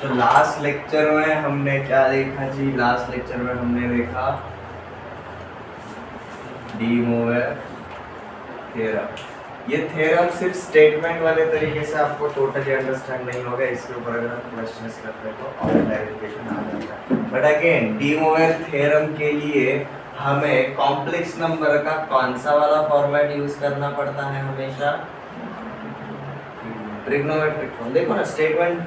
तो last lecture में हमने क्या देखा जी? लास्ट लेक्चर में हमने देखा डी मोवेर थ्योरम। ये थ्योरम सिर्फ स्टेटमेंट वाले तरीके से आपको टोटली अंडरस्टैंड नहीं होगा, इसके ऊपर अगर आप क्वेश्चंस करते हो तो और क्लैरिफिकेशन आ जाता है। But again D mower theorem के लिए हमें कॉम्प्लेक्स नंबर का कौन सा वाला फॉर्मेट यूज करना पड़ता है? हमेशा ट्रिग्नोमेट्रिक फॉर्म। देखो ना, स्टेटमेंट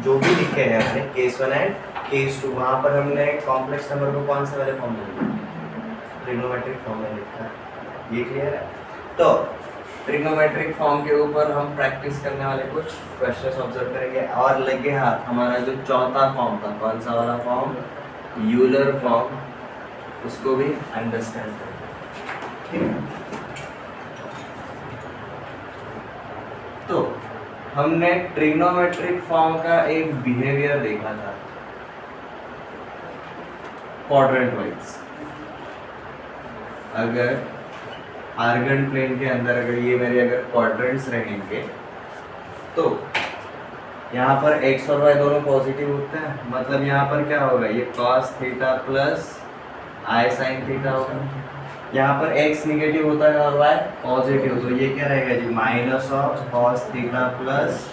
जो भी लिखे हैं हमने केस 1 एंड केस 2, वहां पर हमने कॉम्प्लेक्स नंबर को कौन से वाले फॉर्म में लिखा? ट्रिग्नोमेट्रिक फॉर्म में लिखा है। ये क्लियर है? तो ट्रिग्नोमेट्रिक फॉर्म के ऊपर हम प्रैक्टिस करने वाले कुछ क्वेश्चंस ऑब्जर्व करेंगे। और लगे हाथ हमारा जो चौथा फॉर्म था, कौन सा वाला फॉर्म? यूलर फॉर्म, उसको भी अंडरस्टैंड करेंगे। ठीक है, तो हमने ट्रिग्नोमेट्रिक फॉर्म का एक बिहेवियर देखा था क्वाड्रेंट वाइज। अगर आर्गन प्लेन के अंदर अगर ये मेरे अगर क्वाड्रेंट्स रहेंगे तो यहाँ पर x और y दोनों पॉजिटिव होते हैं, मतलब यहाँ पर क्या होगा? ये cos theta plus i sine theta होगा। यहाँ पर x निगेटिव होता है और y पॉजिटिव, तो ये क्या रहेगा जी? Minus of cos theta plus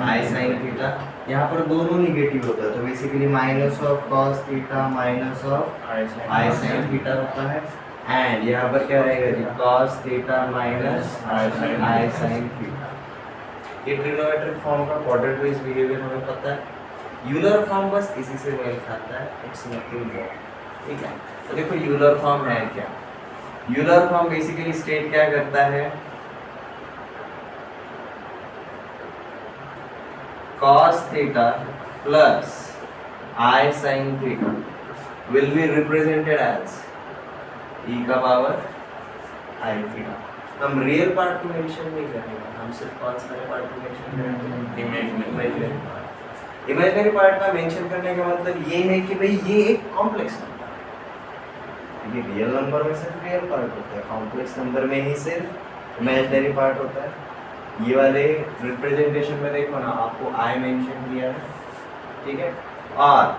i sine theta. यहाँ पर दोनों निगेटिव होता है, तो basically minus of cos theta minus of i sine theta होता है। एंड यहाँ पर क्या रहेगा जी? cos theta minus i sine theta. ये ट्रिग्नोमेट्रिक फॉर्म का क्वाड्रेंट वाइज बिहेवियर हमें पता है। यूलर फॉर्म बस इसी से मेल खाता है, इट्स नथिंग मोर। ठीक है, तो देखो यूलर फॉर्म है क्या? यूलर फॉर्म बेसिकली स्टेट क्या करता है? cos theta plus i sine theta will be represented as e का पावर आई थीटा। हम रियल पार्ट को मेंशन नहीं करेंगे, हम सिर्फ कौन सा पार्ट को मेंशन करेंगे? Imaginary part. इमेजिनरी पार्ट का मेंशन करने का मतलब ये है कि भाई ये एक कॉम्प्लेक्स नंबर है। ये रियल नंबर में सिर्फ रियल पार्ट होता है, कॉम्प्लेक्स नंबर में ही सिर्फ इमेजिनरी पार्ट होता है। ये वाले रिप्रेजेंटेशन में देखो ना, आपको आई मेंशन किया है, ठीक है, और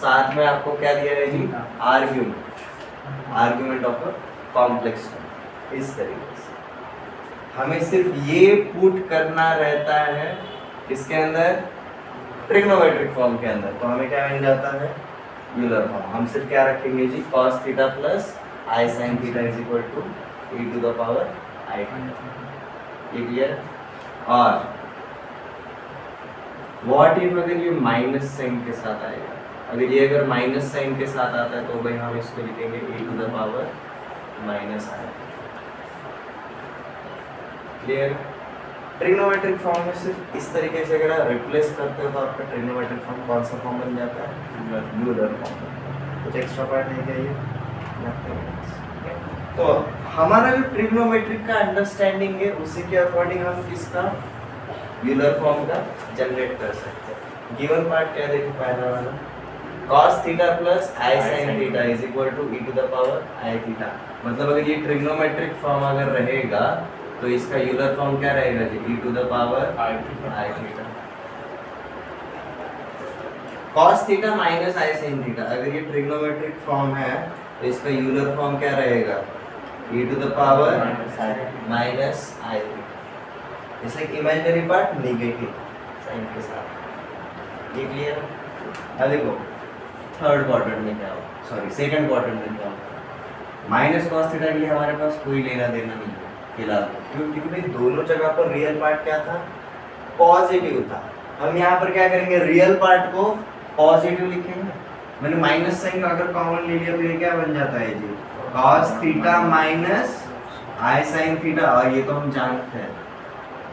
साथ में आपको क्या दिया है जी? Argument of a complex number. इस तरीके से हमें सिर्फ ये पुट करना रहता है किसके अंदर? ट्रिग्नोमेट्रिक फॉर्म के अंदर। तो हमें क्या मिल जाता है? Euler form. हम सिर्फ क्या रखेंगे जी? cos theta plus i sine theta is equal to e to the power i theta. ये क्लियर? और व्हाट इफ अगर ये माइनस साइन के साथ आएगा? अगर ये अगर माइनस साइन के साथ आता है तो भाई हम इसको लिखेंगे e to the power minus i. Clear? Trigonometric form में सिर्फ इस तरीके से अगर आप रिप्लेस करते हो तो आपका ट्रिग्नोमेट्रिक फॉर्म कौन सा फॉर्म बन जाता है? Euler form. कुछ एक्स्ट्रा पार्ट नहीं चाहिए। तो हमारा जो ट्रिग्नोमेट्रिक का अंडरस्टैंडिंग है उसी के अकॉर्डिंग हम किसका यूलर फॉर्म का जनरेट कर सकते हैं। गिवन पार्ट क्या देखो, पहला वाला cos theta plus i sine theta is equal to e to the power i theta. मतलब अगर ये ट्रिग्नोमेट्रिक फॉर्म अगर रहेगा तो इसका यूलर फॉर्म क्या रहेगा जी? e to the power i theta. cos theta minus i sine theta, अगर ये ट्रिग्नोमेट्रिक फॉर्म है तो इसका यूलर फॉर्म क्या रहेगा? e to the power minus i theta. It's like imaginary part negative sine के साथ। ये क्लियर है? अब देखो थर्ड क्वाड्रेंट में क्या होगा, सॉरी सेकंड क्वाड्रेंट में क्या होगा? माइनस cos थीटा के लिए हमारे पास कोई लेना देना नहीं है फिलहाल, क्योंकि भाई दोनों जगह पर रियल पार्ट क्या था? पॉजिटिव था। हम यहाँ पर क्या करेंगे? रियल पार्ट को पॉजिटिव लिखेंगे। मैंने माइनस साइन अगर कॉमन ले लिया तो ये क्या बन जाता है जी? cos theta minus i sine theta. और ये तो हम जानते हैं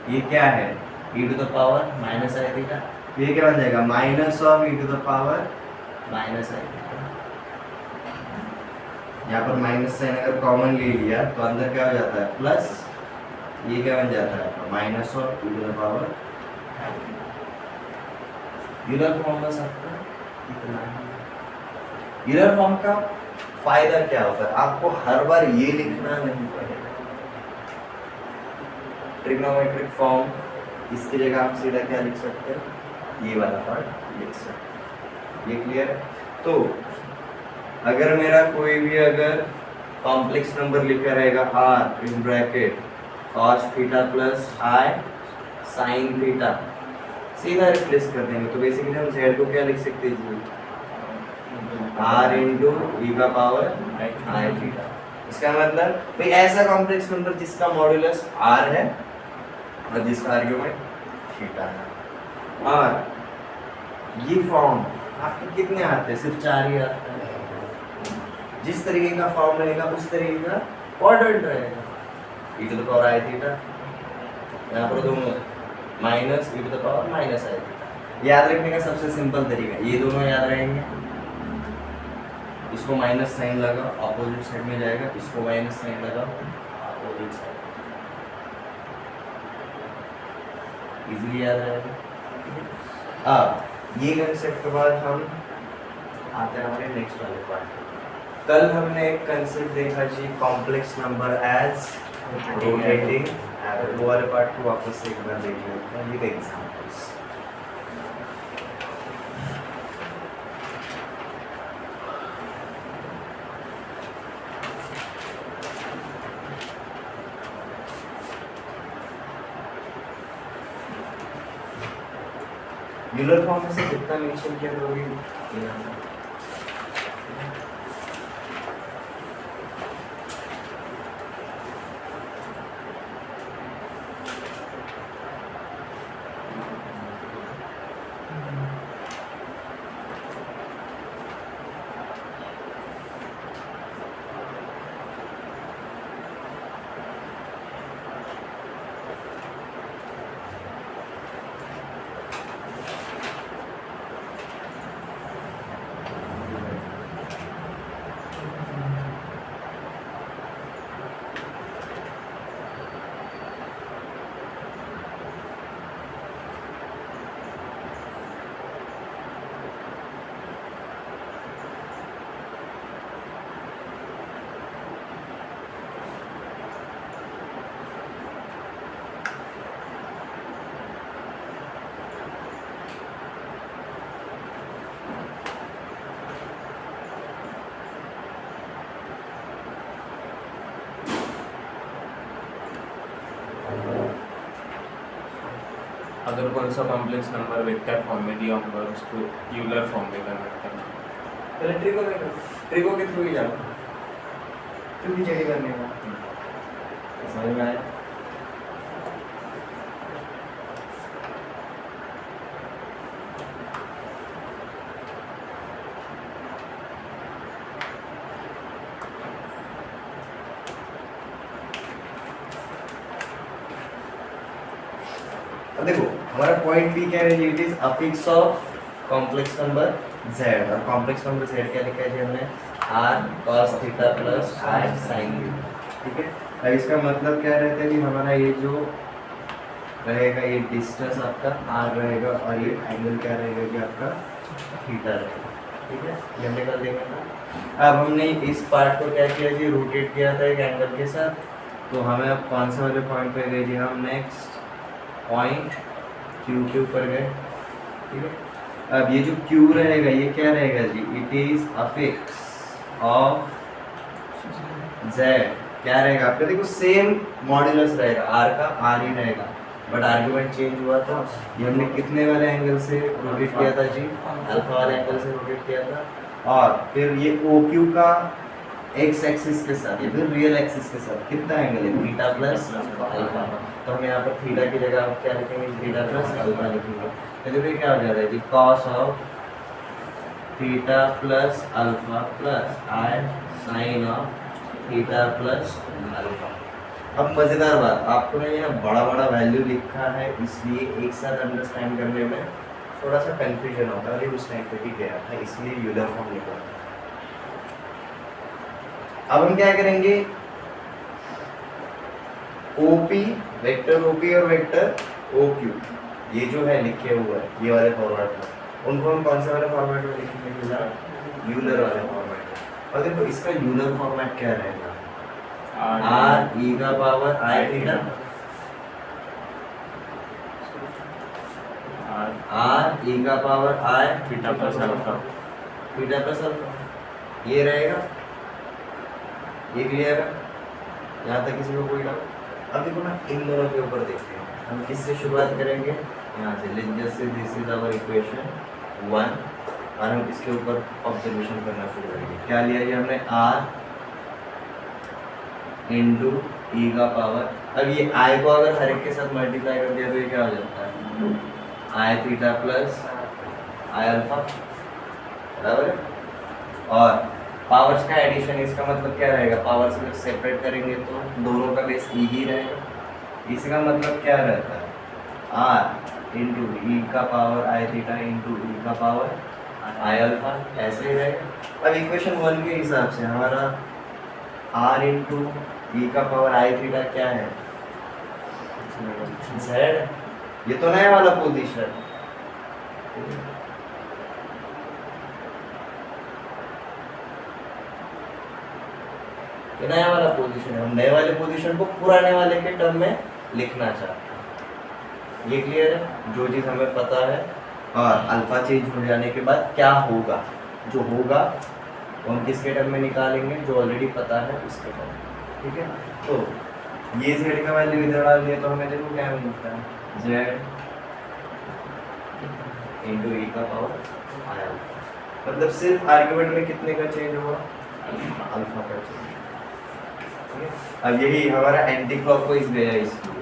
ये क्या है? e to the power minus i theta. ये क्या बन जाएगा? Minus of e to the power minus i theta. यहाँ पर माइनस साइन अगर कॉमन ले लिया तो अंदर क्या हो जाता है? प्लस। ये क्या बन जाता है? Minus of e to the power. Euler form बस आपका इतना है। यूलर फॉर्म का फायदा क्या होता है? आपको हर बार ये लिखना नहीं पड़ेगा। ट्रिग्नोमेट्रिक फॉर्म इसकी जगह आप सीधा क्या लिख सकते हैं? ये वाला पार्ट लिख सकते। ये क्लियर है? तो अगर मेरा कोई भी अगर कॉम्प्लेक्स नंबर लिखा रहेगा r in bracket cos theta plus i sin theta, सीधा रिप्लेस कर देंगे। तो बेसिकली हम z को क्या लिख सकते हैं? r इंटू e का पावर i थीटा। इसका मतलब भाई ऐसा कॉम्प्लेक्स नंबर जिसका मॉड्यूलस r है और जिसका आर्गुमेंट थीटा है। और ये फॉर्म आपके कितने आते हैं? सिर्फ 4 ही आते हैं। जिस तरीके का फॉर्म रहेगा उस तरीके का क्वाड्रेंट रहेगा। e to the power i theta, यहाँ पर दोनों minus e to the power minus i theta. याद रखने का सबसे सिंपल तरीका, ये दोनों याद रहेंगे। इसको माइनस साइन लगाओ, अपोजिट साइड में जाएगा। इसको माइनस साइन लगाओ, अपोजिट साइड, इजीली याद रहेगा। अब ये कंसेप्ट के बाद हम आते हैं हमारे नेक्स्ट वाले पार्ट। कल हमने एक कंसेप्ट देखा जी, कॉम्प्लेक्स नंबर एज रोटेटिंग। वो वाले पार्ट को वापस से एक बार देख लेते हैं विद एग्जांपल्स। यूलर फॉर्म में से कितना मेंशन किया करोगे? अगर कौन सा कॉम्प्लेक्स नंबर वेक्टर फॉर्म में दिया होगा उसको यूलर फॉर्म में कन्वर्ट करना। पहले ट्रिको में करो, ट्रिको के थ्रू ही जाओ, क्योंकि चेक करने का समझ में आया। अब देखो हमारा पॉइंट पी क्या है? It is affix of complex number z, और कॉम्प्लेक्स नंबर z क्या लिखा है जी हमने? r cos theta plus i sin theta. ठीक है, अब इसका मतलब क्या रहता है कि हमारा ये जो रहेगा ये डिस्टेंस आपका r रहेगा और ये एंगल क्या रहेगा कि आपका थीटा रहेगा। ठीक है, ये हमने कल देखा था। अब हमने इस पार्ट को क्या किया जी? रोटेट किया था एक एंगल के साथ। तो हमें अब कौन से वाले पॉइंट पे गए जी? हम नेक्स्ट पॉइंट क्यू के ऊपर गए। ठीक है, अब ये जो क्यू रहेगा ये क्या रहेगा जी? It is affix of Z. क्या रहेगा आपका? देखो सेम मॉड्यूलस रहेगा, आर का आर ही रहेगा, बट आर्गुमेंट चेंज हुआ था। ये हमने कितने वाले एंगल से रोटेट किया था जी? अल्फा वाले एंगल से रोटेट किया था। और फिर ये ओ क्यू का एक्स एक्सिस के साथ या फिर रियल एक्सिस के साथ कितना एंगल है? Theta plus alpha. तो हम यहाँ पर थीटा की जगह आप क्या लिखेंगे? थीटा प्लस अल्फा लिखेंगे। तो देखिए क्या हो जाता है जी? Cos of theta plus alpha plus i sine of theta plus alpha. अब मज़ेदार बात, आपको ना ये बड़ा बड़ा वैल्यू लिखा है, इसलिए एक साथ अंडरस्टैंड करने में थोड़ा सा कंफ्यूजन होता है। उस टाइम पे भी गया था, इसलिए यूलर फॉर्म लिखा था। अब हम क्या करेंगे? OP, वेक्टर OP और वेक्टर OQ, ये जो है लिखे हुए है ये वाले फॉर्मेट में, उनको हम कौन से वाले फॉर्मेट में लिखेंगे? यूलर वाले फॉर्मेट में। और देखो इसका यूलर फॉर्मेट क्या रहेगा? r e का power i theta, r R e का power i theta plus alpha. Theta plus alpha, ये रहेगा, ये क्लियर है? यहाँ तक किसी को कोई डाउट? अब देखो ना, इन दोनों के ऊपर देखते हैं हम किससे शुरुआत करेंगे, यहाँ से। Let's just say this is our equation 1 और हम इसके ऊपर ऑब्जर्वेशन करना शुरू करेंगे। क्या लिया जी हमने, आर इंटू ई का पावर, अब ये आई को अगर हर एक के साथ मल्टीप्लाई कर दिया तो ये क्या हो जाता है, आई थीटा प्लस आई अल्फा, बराबर है। और पावर्स का एडिशन, इसका मतलब क्या रहेगा, पावर्स को सेपरेट करेंगे तो दोनों का बेस ई ही रहेगा। इसका मतलब क्या रहता है, आर इंटू ई का पावर आई थीटा इंटू ई का पावर आई अल्फा, ऐसे ही रहेगा। अब इक्वेशन 1 के हिसाब से हमारा आर इंटू ई का पावर आई थीटा क्या है, जेड, ये तो नया वाला पोजीशन। ये नया वाला पोजीशन है, हम नए वाले पोजीशन को पुराने वाले के टर्म में लिखना चाहते हैं। ये क्लियर है, जो चीज़ हमें पता है। और अल्फा चेंज हो जाने के बाद क्या होगा, जो होगा वो हम किसके टर्म में निकालेंगे, जो ऑलरेडी पता है उसके टर्म में, ठीक है। तो ये जेड का वैल्यू इधर डाल दिया तो हमें देखो क्या मिलता है, जेड इंटू ई का पावर आई अल्फा, मतलब सिर्फ आर्ग्यूमेंट में कितने का चेंज हुआ, अल्फा का चेंज। अब यही हमारा एंटी क्लॉकवाइज गया इसलिए।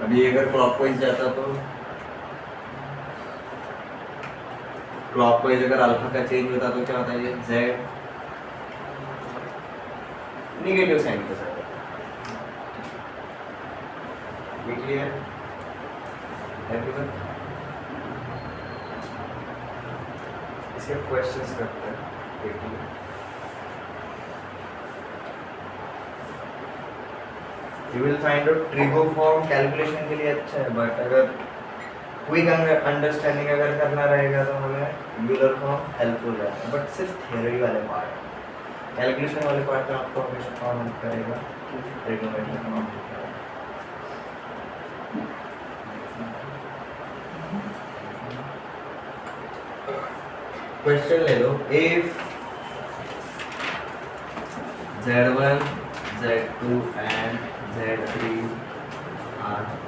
अभी अगर क्लॉकवाइज जाता तो क्लॉकवाइज अगर अल्फा का चेंज होता तो क्या होता है, ये जेड नेगेटिव साइन के साथ, ये क्लियर है? इसके क्वेश्चंस करते हैं, देखिए। You will find out trigo form calculation के लिए अच्छा है, बट अगर क्विक अंडरस्टैंडिंग अगर करना रहेगा तो हमें यूलर फॉर्म हेल्पफुल है, बट सिर्फ थ्योरी वाले पार्ट, कैलकुलेशन वाले पार्ट में आपको हमेशा कौन हेल्प करेगा, ट्रिग्नोमेट्री का हेल्प करेगा। क्वेश्चन ले लो, if Z1 Z2 and Z3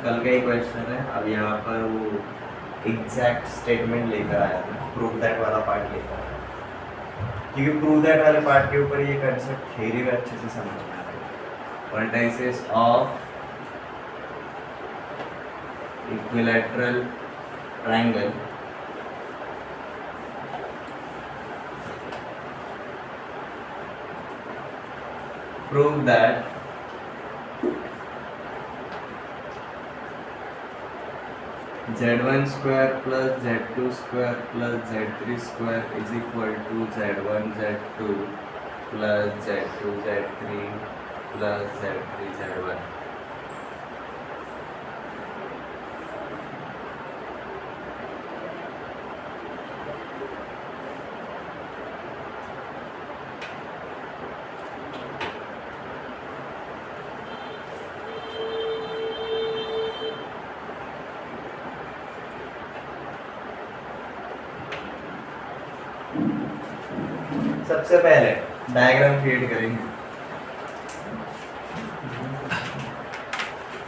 कल का ही क्वेश्चन है। अब यहाँ पर वो एग्जैक्ट स्टेटमेंट लेकर आया था, प्रूव दैट वाला पार्ट लेकर आया, क्योंकि प्रूव दैट वाले पार्ट के ऊपर ये कंसेप्ट थ्योरी में अच्छे से समझ में आ रहा है। Vertices of equilateral triangle prove that Z1 square plus Z2 square plus Z3 square is equal to Z1 Z2 plus Z2 Z3 plus Z3 Z1। सबसे पहले डायग्राम क्रिएट करेंगे।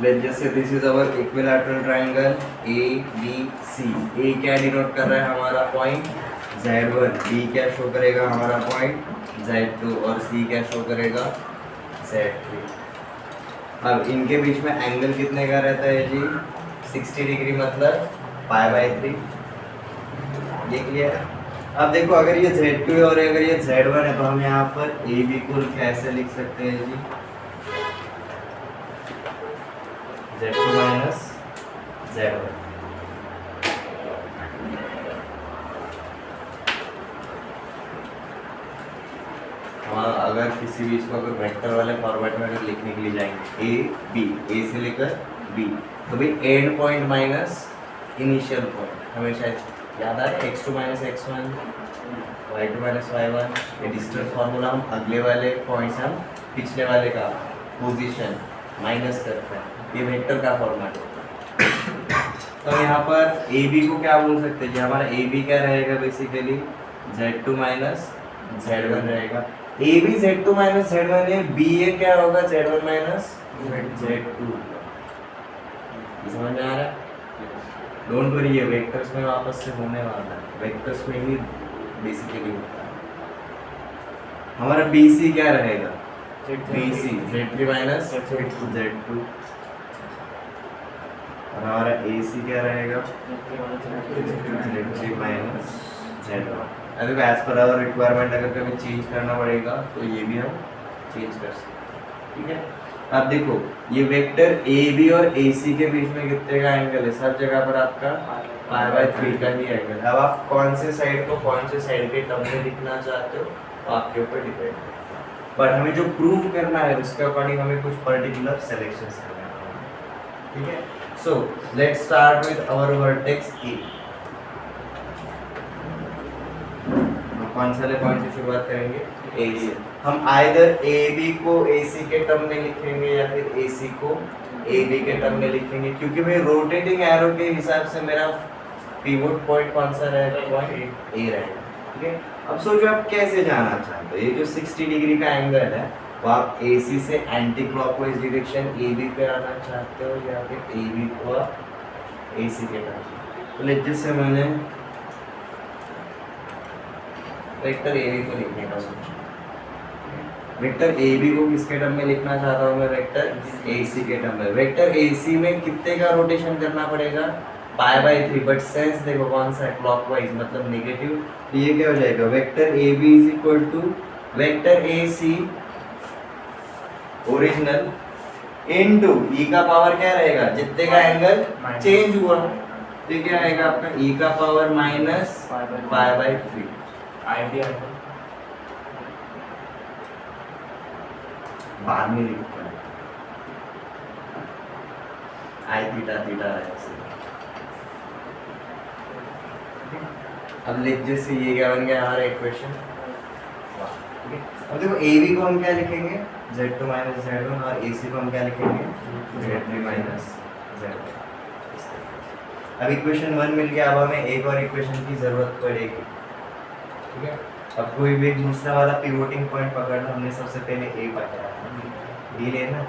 Let's just say this is our equilateral triangle ABC। A क्या denote कर रहा है, हमारा point Z1, B क्या show करेगा, हमारा पॉइंट Z2 और C क्या शो करेगा, Z3। अब इनके बीच में एंगल कितने का रहता है जी, 60 डिग्री, मतलब π/3। ये क्लियर है? अब देखो, अगर ये Z2 है और अगर ये Z1 है तो हम यहाँ पर AB को कैसे लिख सकते हैं जी, Z2 माइनस Z1। हाँ, अगर किसी भी इसको अगर वेक्टर वाले फॉर्मेट में अगर लिखने के लिए जाएंगे A से लेकर B, तो भाई and point minus initial point हमेशा याद आए, x2 minus x1, y2 minus y1। ये डिस्टेंस फार्मूला हम अगले वाले पॉइंट से हम पिछले वाले का पोजीशन माइनस करते हैं, ये वेक्टर का फॉर्मेट होता है। तो यहाँ पर ए बी को क्या बोल सकते हैं जी, हमारा ए बी क्या रहेगा बेसिकली Z2 माइनस Z1 रहेगा। A B Z2 minus Z1 है, बी ए क्या होगा Z1 माइनस Z2। समझ में आ रहा है? डोंट वरी, ये वेक्टर्स में वापस से होने वाला है, वेक्टर्स में ही बेसिकली होता है। हमारा BC क्या रहेगा, BC Z3 माइनस Z2, और हमारा AC क्या रहेगा Z3 माइनस Z1। अगर एज पर आवर रिक्वायरमेंट अगर कभी चेंज करना पड़ेगा तो ये भी हम चेंज कर सकते हैं, ठीक है। अब देखो ये वेक्टर AB और AC के बीच में कितने का एंगल है, सब जगह पर आपका π/3 का ही एंगल। अब आप कौन से साइड को कौन से साइड के टर्म में लिखना चाहते हो तो आपके ऊपर डिपेंड है, बट हमें जो प्रूव करना है उसके अकॉर्डिंग हमें कुछ पर्टिकुलर सिलेक्शंस करना है, ठीक है। So let's start with our vertex E। कौन से पॉइंट से शुरुआत करेंगे, AC। हम आइदर AB को AC के टर्म में लिखेंगे या फिर AC को AB के टर्म में लिखेंगे, क्योंकि भाई रोटेटिंग एरो के हिसाब से मेरा पिवोट पॉइंट कौन सा रहेगा, पॉइंट A रहेगा, ठीक है। अब सोचो आप कैसे जाना चाहते हो, ये जो 60 डिग्री का एंगल है वो आप AC से एंटी क्लॉकवाइज डायरेक्शन AB पे आना चाहते हो या फिर AB को आप AC के टर्म। तो लेट्स जैसे मैंने वेक्टर AB को लिखने का सोचा, वेक्टर AB को किसके टर्म में लिखना चाहता हूँ मैं, वेक्टर AC के टर्म में। वेक्टर AC में कितने का रोटेशन करना पड़ेगा, π/3, बट सेंस देखो कौन सा है, क्लॉकवाइज मतलब नेगेटिव। तो ये क्या हो जाएगा, vector AB is equal to vector AC original into E का पावर क्या रहेगा, जितने का एंगल चेंज हुआ, तो ये क्या आएगा आपका E का पावर माइनस π/3। आइडिया बाद में लिखते हैं आई थीटा थीटा ऐसे। अब लिख जैसे ये क्या बन गया हमारा इक्वेशन, ठीक है। अब देखो AB को हम क्या लिखेंगे, Z2 माइनस Z1, और AC को हम क्या लिखेंगे, Z3 माइनस Z1। अब इक्वेशन 1 मिल गया, अब हमें एक और इक्वेशन की जरूरत पड़ेगी, ठीक है। अब कोई भी दूसरा वाला पिवोटिंग पॉइंट पकड़ना, हमने सबसे पहले A पकड़ा, B लेना।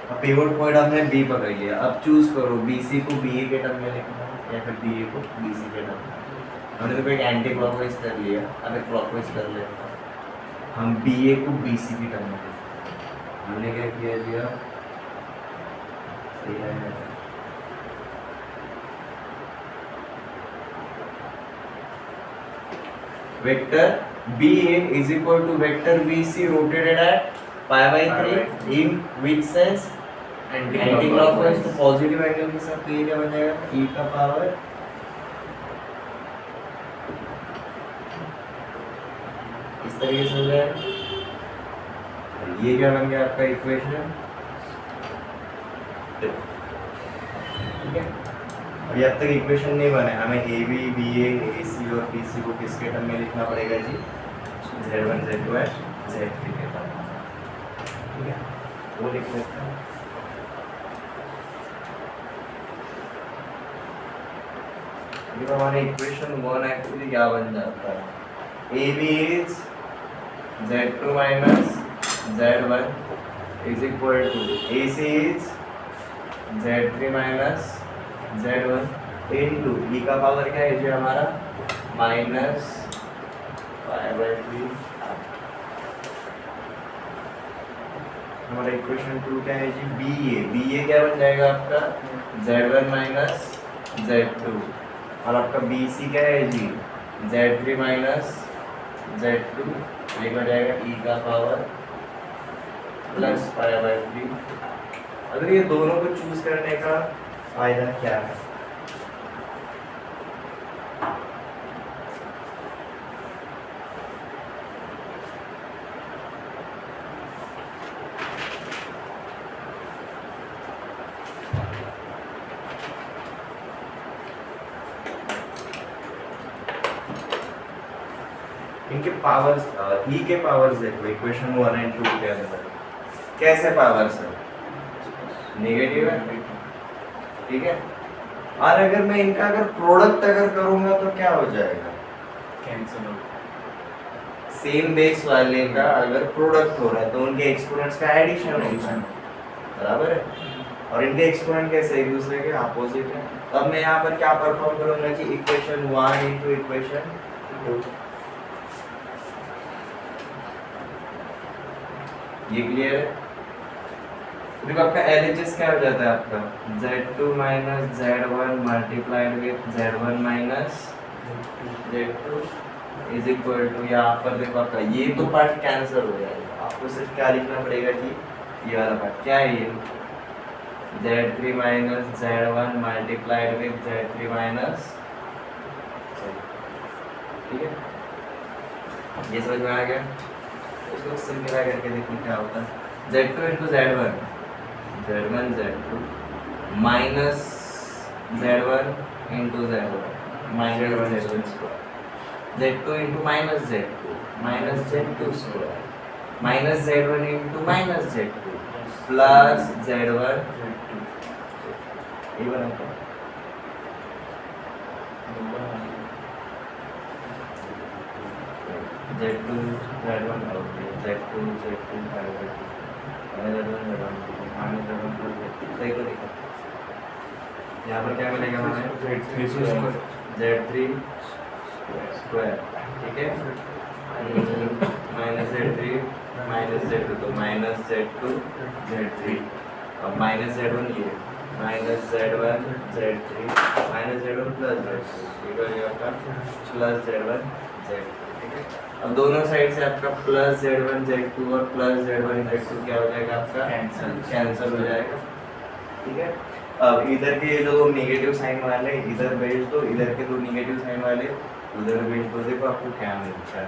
अब पिवोट पॉइंट हमने B पकड़ लिया, अब चूज करो BC को BA के टर्म में लिखना है या फिर BA को BC के टर्म में। हमने तो एक एंटी क्लॉकवाइज कर लिया, अब एक क्लॉकवाइज कर लेते हैं, हम BA को BC के टर्म में लिखते हैं। हमने क्या किया दिया, सही है, vector BA is equal to vector BC rotated at π/3 in which sense, anti-clockwise. तो पॉजिटिव एंगल के साथ तो ये क्या बन जाएगा, E का पावर इस तरीके से हो जाएगा। ये क्या बन गया आपका इक्वेशन, ठीक है। अभी अब तक इक्वेशन नहीं बने, हमें AB BA AC और BC को किसके टर्म में लिखना पड़ेगा जी, Z1 Z2 और Z3 के टर्म में, ठीक है। वो लिख लेते हैं। ये हमारा इक्वेशन 1 एक्चुअली क्या बन जाता है, AB is Z2 minus Z1 is equal to AC is Z3 minus Z1 into E का पावर क्या है जी हमारा, माइनस π/3। हमारा इक्वेशन 2 क्या है जी, BA क्या बन जाएगा आपका, Z1 माइनस Z2, और आपका BC क्या है जी, Z3 माइनस Z2, ये हो जाएगा E का पावर प्लस π/3। अगर ये दोनों को चूज करने का फायदा क्या है, इनके पावर्स, E के पावर्स देखो इक्वेशन 1 और 2 के अंदर, कैसे पावर से? नेगेटिव है, ठीक है। और अगर मैं इनका अगर प्रोडक्ट अगर करूंगा तो क्या हो जाएगा? कैंसिल हो सेम बेस वाले का अगर प्रोडक्ट हो रहा है तो उनके एक्सपोनेंट्स का एडिशन होगा, बराबर है। और इनके एक्सपोनेंट कैसे एक दूसरे के अपोजिट है। तो अब मैं यहाँ पर क्या परफॉर्म करूंगा कि इक्वेशन 1 इनटू इक्वेशन 2, ये क्लियर है। देखो आपका LHS क्या हो जाता है आपका Z2 minus Z1 multiplied with Z1 minus Z2 is equal to, यहाँ पर देखो आपका ये तो पार्ट कैंसिल हो जाएगा, आपको सिर्फ क्या लिखना पड़ेगा कि ये वाला पार्ट क्या है, ये Z3 minus Z1 multiplied with Z3 minus, ठीक है। ये समझ में आ गया। इसको सिंपलीफाई करके देखो क्या होता है। Z2 into Z1 Z2 minus Z1 into Z1 minus Z1 square, Z2 into minus Z2 square minus Z1 into minus Z2 plus Z1, ये बना Z2 Z1 Z2 सही तो लिखा। यहाँ पर क्या मिलेगा हमें Z3 स्क्वायर, ठीक है, माइनस Z2 तो माइनस Z2 Z3 और माइनस Z1 ये minus Z1 Z3 minus Z1 plus Z2 plus Z1 Z2, ठीक है। अब दोनों साइड से आपका प्लस Z1 Z2 और प्लस Z1 Z2 क्या हो जाएगा आपका कैंसिल हो जाएगा, ठीक है। अब इधर के जो दो नेगेटिव साइन वाले इधर भेज दो, इधर के दो नेगेटिव साइन वाले उधर भेज दो। देखो आपको क्या मिलता है,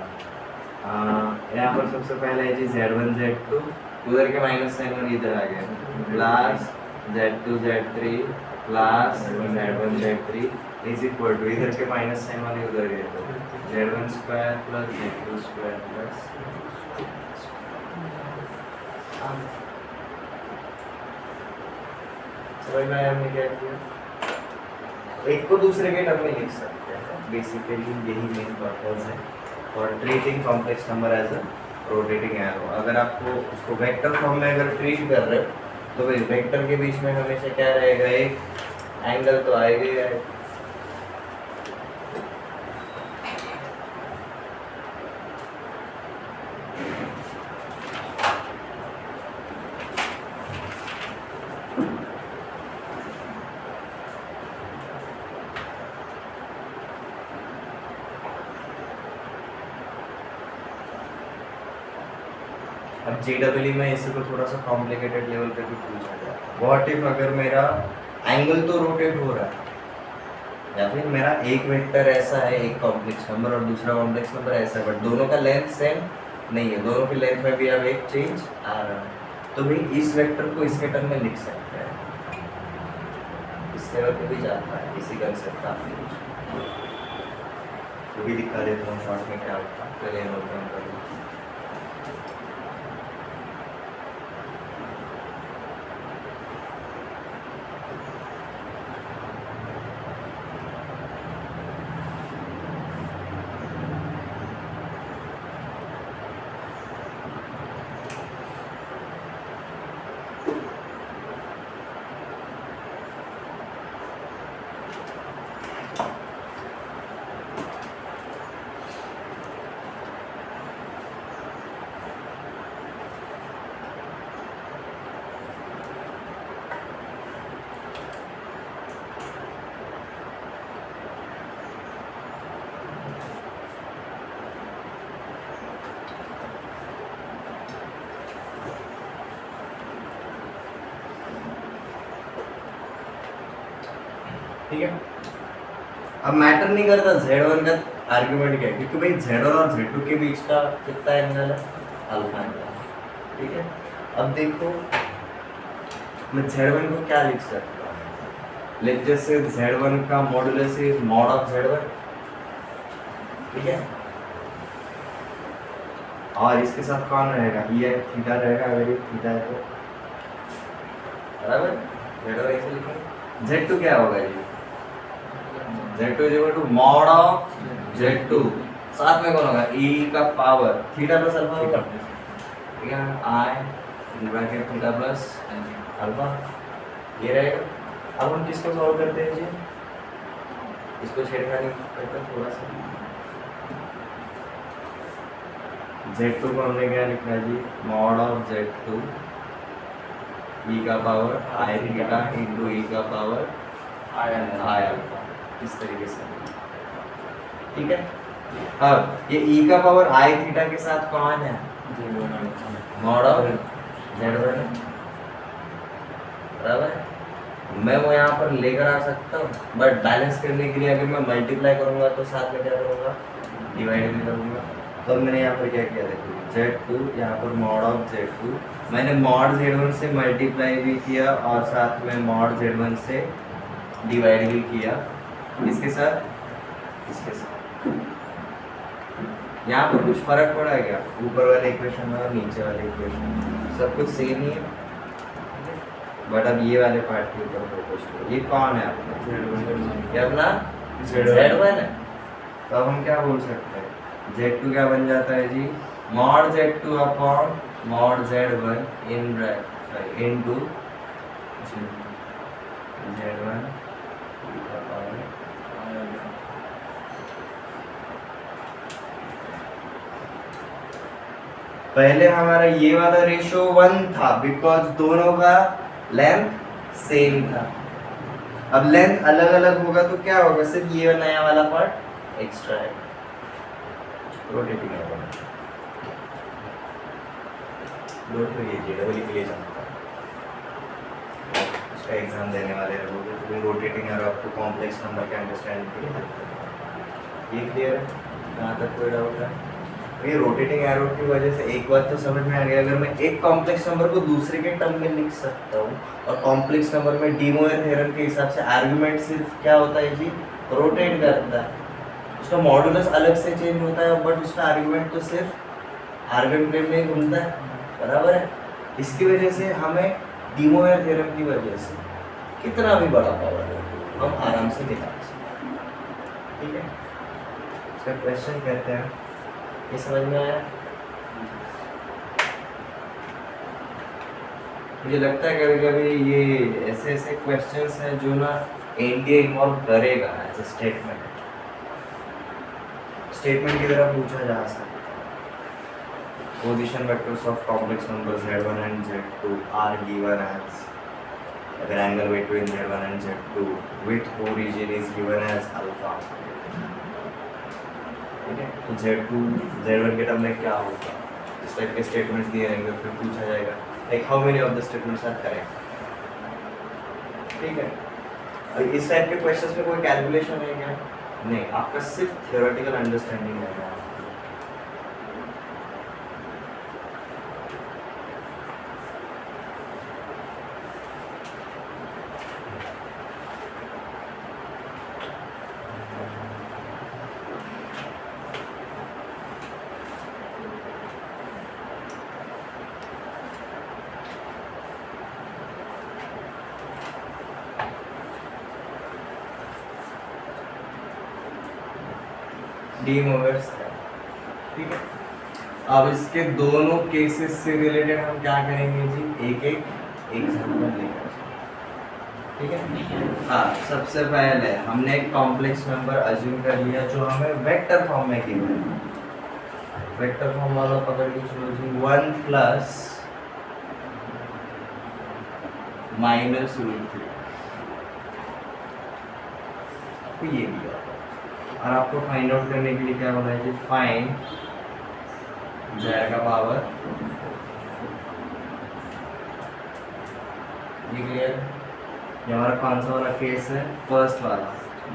यहाँ पर सबसे पहले है जी Z1 Z2, उधर के माइनस साइन वाले इधर आ गए plus Z2 Z3 plus Z1 Z3 is equal to इधर के माइनस साइन वाले उधर गए तो Z1 square plus Z2 square plus, समझ में आया हमने क्या किया। एक को दूसरे के टर्म में लिख सकते हैं, बेसिकली यही मेन पर्पस है। और treating complex number as a rotating arrow, अगर आपको उसको वेक्टर फॉर्म में अगर ट्रीट कर रहे हो तो भाई वेक्टर के बीच में हमेशा क्या रहेगा, एक एंगल तो आएगा ही आएगा। अब JEE में इसी को थोड़ा सा कॉम्प्लिकेटेड लेवल पे भी पूछा गया, व्हाट इफ अगर मेरा एंगल तो रोटेट हो रहा है या फिर मेरा एक वेक्टर ऐसा है एक कॉम्प्लेक्स नंबर और दूसरा कॉम्प्लेक्स नंबर ऐसा है, बट दोनों का लेंथ सेम नहीं है, दोनों की लेंथ में भी अब एक चेंज आ रहा है, तो भाई इस वेक्टर को इसके टर्म में लिख सकते हैं, इस लेवल पे भी जाता है इसी कंसेप्ट का। वो भी दिखा देता हूँ शॉर्ट में क्या होता है, पहले नोट डाउन कर लो। ठीक है। अब मैटर नहीं करता Z1 का आर्ग्यूमेंट क्या है, क्योंकि भाई Z1 और Z2 के बीच का कितना एंगल है, अल्फा एंगल, ठीक है। अब देखो मैं Z1 को क्या लिख सकता हूँ, लेट्स जस्ट से Z1 का modulus is mod of Z1, ठीक है। और इसके साथ कौन रहेगा, ये थीटा रहेगा, अगर ये थीटा है तो बराबर। Z ऐसे लिखेंगे। Z2 क्या होगा जी, Z2 is equal to mod of Z2, साथ में कौन होगा e का पावर थीटा प्लस अल्फा होगा, ठीक है, I bracket theta plus alpha, ये रहेगा। अब हम किसको सॉल्व करते हैं जी, इसको छेड़खानी करते हैं थोड़ा सा। Z2 को हमने क्या लिखा है जी, मॉड ऑफ Z2 e का power I theta into e का पावर I अल्फा, इस तरीके से, ठीक है। अब ये e का पावर I थीटा के साथ कौन है, मॉड ऑफ Z1 है, बराबर है। मैं वो यहाँ पर लेकर आ सकता हूँ, बट बैलेंस करने के लिए अगर मैं मल्टीप्लाई करूँगा तो साथ में क्या करूँगा, डिवाइड भी करूँगा। तो मैंने यहाँ पर क्या किया, देखो Z2 यहाँ पर मॉड ऑफ Z2, मैंने मॉड Z1 से मल्टीप्लाई भी किया और साथ में मॉड Z1 से डिवाइड भी किया, इसके साथ इसके साथ। यहाँ पर कुछ फर्क पड़ा क्या, ऊपर वाले इक्वेशन में और नीचे वाले इक्वेशन सब कुछ सेम ही है, बट अब ये वाले पार्ट के ऊपर फोकस करो। ये कौन है अपना, ये अपना Z1 है। तो अब हम क्या बोल सकते हैं, Z2 क्या बन जाता है जी, mod Z2 upon mod Z1 into Z1 पहले हमारा ये वाला रेशो 1 था बिकॉज दोनों का लेंथ सेम था। अब लेंथ अलग अलग होगा तो क्या होगा, सिर्फ ये नया वाला पार्ट एक्स्ट्रा है, रोटेटिंग होगा। नोट कर लीजिए, डबल के लिए जाता है, उसका एग्जाम देने वाले रहोगे तो रोटेटिंग एरो आपको कॉम्प्लेक्स नंबर के अंडरस्टैंड के लिए हेल्प करेगा। ये क्लियर है, यहाँ तक कोई डाउट है? ये रोटेटिंग एरो की वजह से एक बात तो समझ में आ गया, अगर मैं एक कॉम्प्लेक्स नंबर को दूसरे के टर्म में लिख सकता हूँ, और कॉम्प्लेक्स नंबर में डी मोयर थ्योरम के हिसाब से आर्गुमेंट सिर्फ क्या होता है जी, रोटेट करता है, उसका मॉडुलस अलग से चेंज होता है, बट उसका आर्गुमेंट तो सिर्फ आर्गन प्लेन में ही घूमता है, बराबर है। इसकी वजह से हमें डी मोयर थ्योरम की वजह से कितना भी बड़ा पावर हो हम आराम से निकाल सकते हैं, ठीक है। इसका क्वेश्चन कहते हैं, ये समझ में आया? मुझे लगता है कभी कभी ये ऐसे ऐसे क्वेश्चंस हैं जो ना एनडीए इन्वॉल्व करेगा एज अ स्टेटमेंट की तरह पूछा जा सकता है। Position vectors of complex numbers Z1 and Z2 are given as अगर angle between Z1 and Z2 with origin is given as alpha, ठीक है। तो Z1 के टर्म में क्या होगा, इस टाइप के स्टेटमेंट्स दिए रहेंगे, फिर पूछा जाएगा like how many of the statements are correct, ठीक है। और इस टाइप के क्वेश्चंस में कोई कैलकुलेशन है क्या? नहीं, आपका सिर्फ थ्योरेटिकल अंडरस्टैंडिंग है। डी मोवर्स है, ठीक है। अब इसके दोनों केसेस से रिलेटेड हम क्या करेंगे जी, एक एक एग्जांपल लेकर, ठीक है। हाँ, सबसे पहले हमने एक कॉम्प्लेक्स नंबर अज्यूम कर लिया जो हमें वेक्टर फॉर्म में गिवन है। वेक्टर फॉर्म वाला पकड़ के चलो जी, 1 प्लस माइनस √3, आपको ये दिया और आपको फाइंड आउट करने के लिए क्या बोला है जी, फाइंड जाएगा पावर, ये क्लियर। ये हमारा कौन सा वाला केस है, फर्स्ट वाला,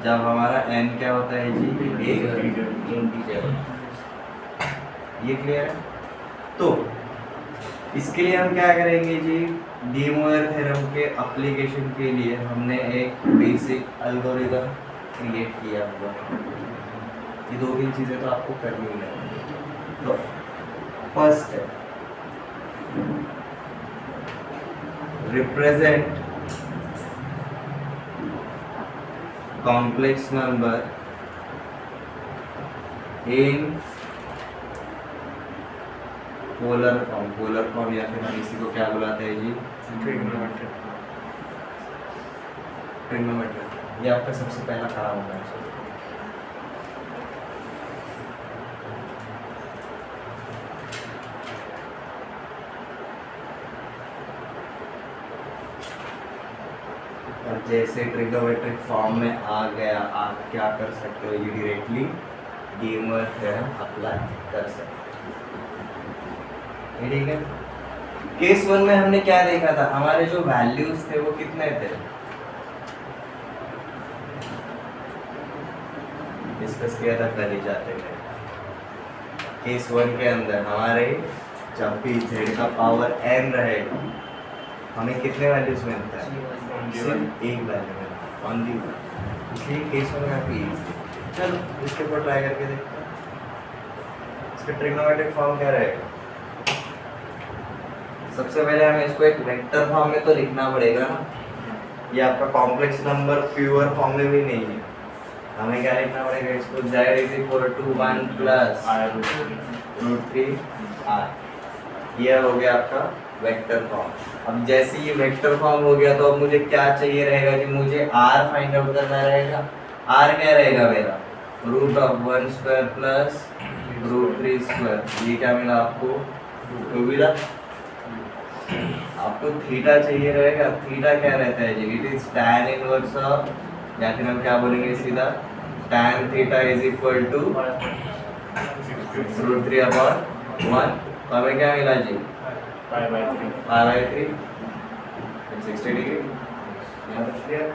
जब हमारा n क्या होता है जी, एक इंटीजर, ये क्लियर है। तो इसके लिए हम क्या करेंगे जी, डी मोयर थ्योरम के एप्लीकेशन के लिए हमने एक बेसिक एल्गोरिथम क्रिएट किया हुआ। ये 2-3 चीज़ें तो आपको करनी है। तो फर्स्ट है represent complex number in polar form या फिर हम इसी को क्या बुलाते हैं जी? ट्रिग्नोमेट्रिक। ये आपका सबसे पहला काम होना चाहिए। और जैसे ट्रिग्नोमेट्रिक फॉर्म में आ गया, आप क्या कर सकते हो? ये डायरेक्टली डीमर थ्योरम अप्लाई कर सकते हो। ठीक है। केस 1 में हमने क्या देखा था? हमारे जो वैल्यूज थे वो कितने थे? डिस्कस किया था कल ही जाते थे। केस 1 के अंदर हमारे जब भी z का पावर n रहेगा, हमें कितने वैल्यूज मिलता है? सिर्फ एक वैल्यू मिलता है, ओनली वन। इसलिए केस 1 काफी इजी। चलो इसके ऊपर ट्राई करके देखते हैं। इसका ट्रिग्नोमेट्रिक फॉर्म क्या रहेगा? सबसे पहले हमें इसको एक वेक्टर फॉर्म में तो लिखना पड़ेगा ना। ये आपका कॉम्प्लेक्स नंबर प्योर फॉर्म में भी नहीं है। हमें क्या लिखना पड़ेगा इसको? z = 1 plus √3r। यह हो गया आपका वेक्टर फॉर्म। अब जैसे ये वेक्टर फॉर्म हो गया तो अब मुझे क्या चाहिए रहेगा जी? मुझे r फाइंड आउट करना रहेगा। r क्या रहेगा मेरा? √1² प्लस √3²। ये क्या मिला आपको? 2 मिला। आपको थीटा चाहिए रहेगा। थीटा क्या रहता है जी? It is tan inverse of, या फिर हम क्या बोलेंगे सीधा, tan थीटा = √3/1। तो हमें क्या मिला जी? π/3 60 डिग्री। यहाँ तक क्लियर?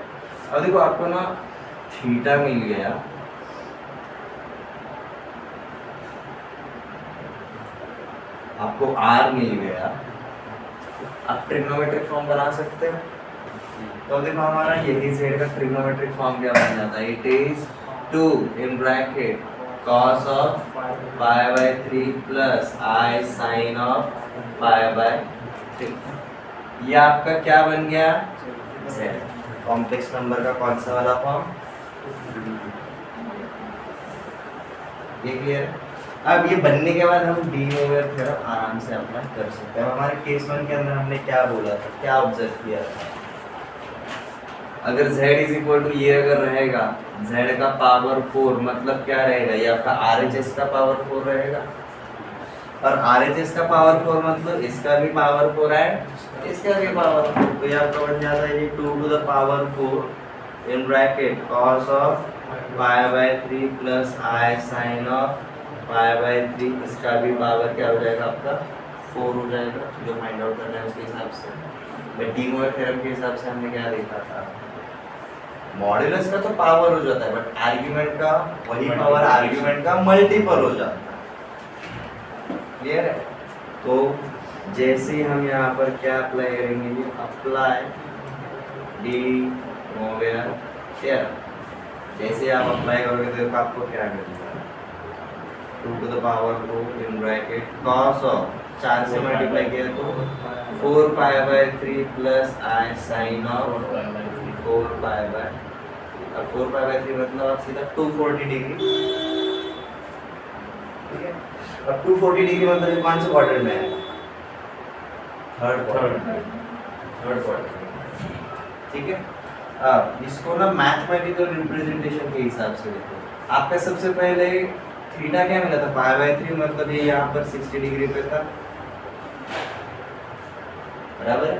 अब देखो आपको ना थीटा मिल गया, आपको r मिल गया, आप ट्रिग्नोमेट्रिक फॉर्म बना सकते हो। तो देखो हमारा यही z का ट्रिग्नोमेट्रिक फॉर्म क्या बन जाता है? It is 2 in bracket cos of π/3 plus i sin of π/3। ये आपका क्या बन गया? z। कॉम्प्लेक्स नंबर का कौन सा वाला फॉर्म? ये क्लियर है? अब ये बनने के बाद हम डी मोवर थ्योरम आराम से अप्लाई कर सकते हैं। अब हमारे केस 1 के अंदर हमने क्या बोला था, क्या ऑब्जर्व किया था? अगर z ये अगर रहेगा, z का पावर 4 मतलब क्या रहेगा? ये आपका RHS का पावर 4 रहेगा। और RHS का पावर 4 मतलब इसका भी पावर 4 है, इसका भी पावर 4। तो ये आपका बन जाता है ये 2⁴ in bracket cos of π/3 plus i sin of π/3। इसका भी पावर क्या हो जाएगा आपका? 4 हो जाएगा। जो फाइंड आउट करना है उसके हिसाब से। बट डी मोवर थ्योरम के हिसाब से हमने क्या देखा था? मॉड्यूलस का तो पावर हो जाता है, बट आर्गुमेंट का वही पावर आर्गुमेंट का मल्टीपल हो जाता है। क्लियर है? तो जैसे हम यहाँ पर क्या अप्लाई करेंगे? ये अप्लाई डी मोवर थ्योरम। जैसे आप अप्लाई करोगे तो आपको क्या मिलेगा? 2⁴ इन ब्रैकेट cos ऑफ 4 से मल्टीप्लाई किया तो 4π/3 प्लस i sin ऑफ 4π/3। अब 4π/3 मतलब आप सीधा 240 डिग्री। ठीक है? अब 240 डिग्री मतलब कौन से क्वाड्रेंट में है? Third quadrant. ठीक है? अब इसको ना मैथमेटिकल रिप्रेजेंटेशन के हिसाब से देखो। आपका सबसे पहले थीटा क्या मिला था? π/3 मतलब ये यहाँ पर 60 डिग्री पे था, बराबर है।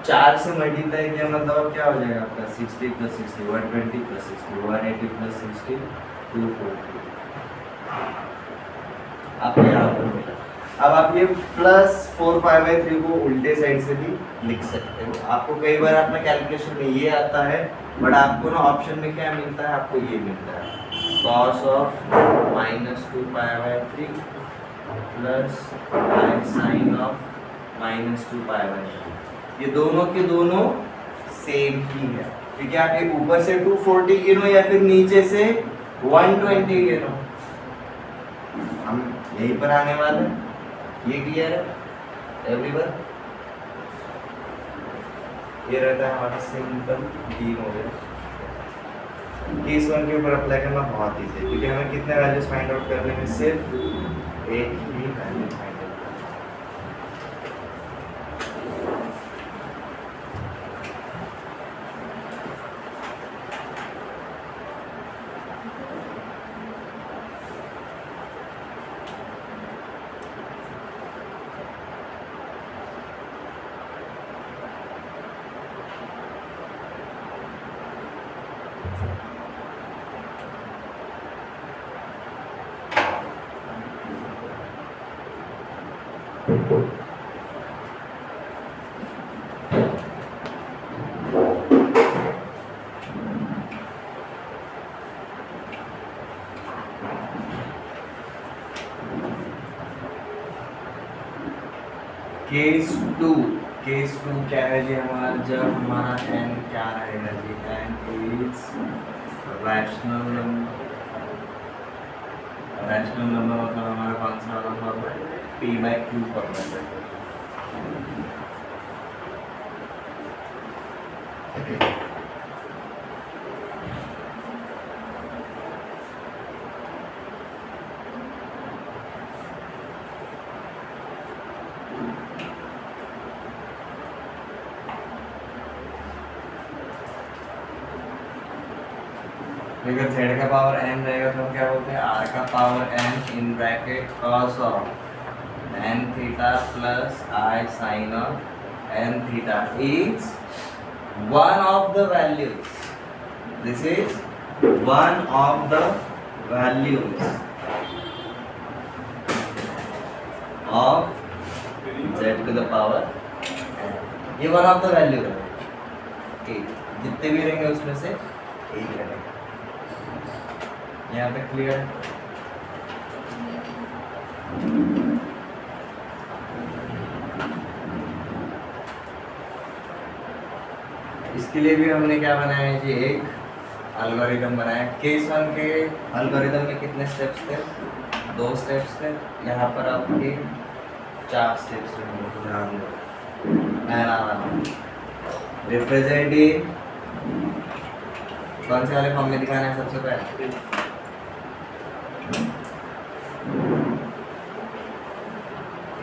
4 से मल्टीप्लाई किया मतलब अब क्या हो जाएगा आपका? 60 + 60 120 + 60 180 + 60 240। आपको यहाँ पर मिला। अब आप ये प्लस 4π/3 को उल्टे साइड से भी लिख सकते हो। आपको कई बार अपना कैलकुलेशन में ये आता है, बट आपको ना ऑप्शन में क्या मिलता है? आपको ये मिलता है cos of -2π/3 plus i sin of -2π/3। ये दोनों के दोनों सेम ही है, क्योंकि आप ये ऊपर से 240 गिनो या फिर नीचे से 120 गिनो, हम यहीं पर आने वाला है, ये क्लियर है एवरीवन? ये रहता है हमारा सिंपल डी मॉडल। केस 1 के ऊपर अप्लाई करना बहुत ईजी है, क्योंकि हमें कितने वैल्यूज फाइंड आउट करने में, सिर्फ एक ही value find out. Case two क्या है जी हमारा? जब हमारा n क्या रहेगा जी? n इज रैशनल नंबर मतलब हमारा कौन सा वाला फॉर्मेट? p/q फॉर्मेट है। अगर z का पावर n रहेगा तो हम क्या बोलते हैं? r का power n in bracket cos of n theta plus i sin of n theta is one of the values. This is one of the values of z to the power n. ये one of the value है, जितने भी रहेंगे उसमें से एक रहेगा। यहाँ पे क्लियर है? इसके लिए भी हमने क्या बनाया है जी? एक एल्गोरिथम बनाया। केस 1 के एल्गोरिथम में कितने स्टेप्स थे? 2 स्टेप्स थे। यहाँ पर आपके 4 स्टेप्स रहेंगे, ध्यान दो। पहला वाला रिप्रेजेंटिंग, कौन से वाले फॉर्म में दिखाना है सबसे पहले?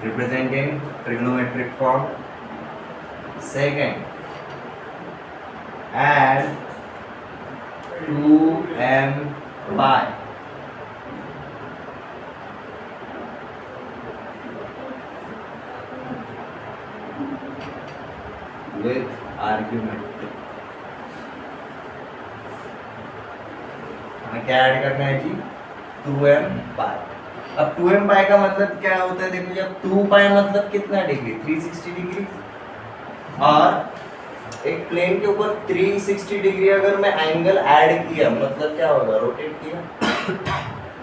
representing trigonometric form. Second, add 2m pi with argument. हमें क्या ऐड करना है जी? 2m pi। अब 2m पाई का मतलब क्या होता है? देखो, जब 2 पाई मतलब कितना डिग्री? 360 डिग्री। और एक प्लेन के ऊपर 360 डिग्री अगर मैं एंगल ऐड किया मतलब क्या होगा? रोटेट किया।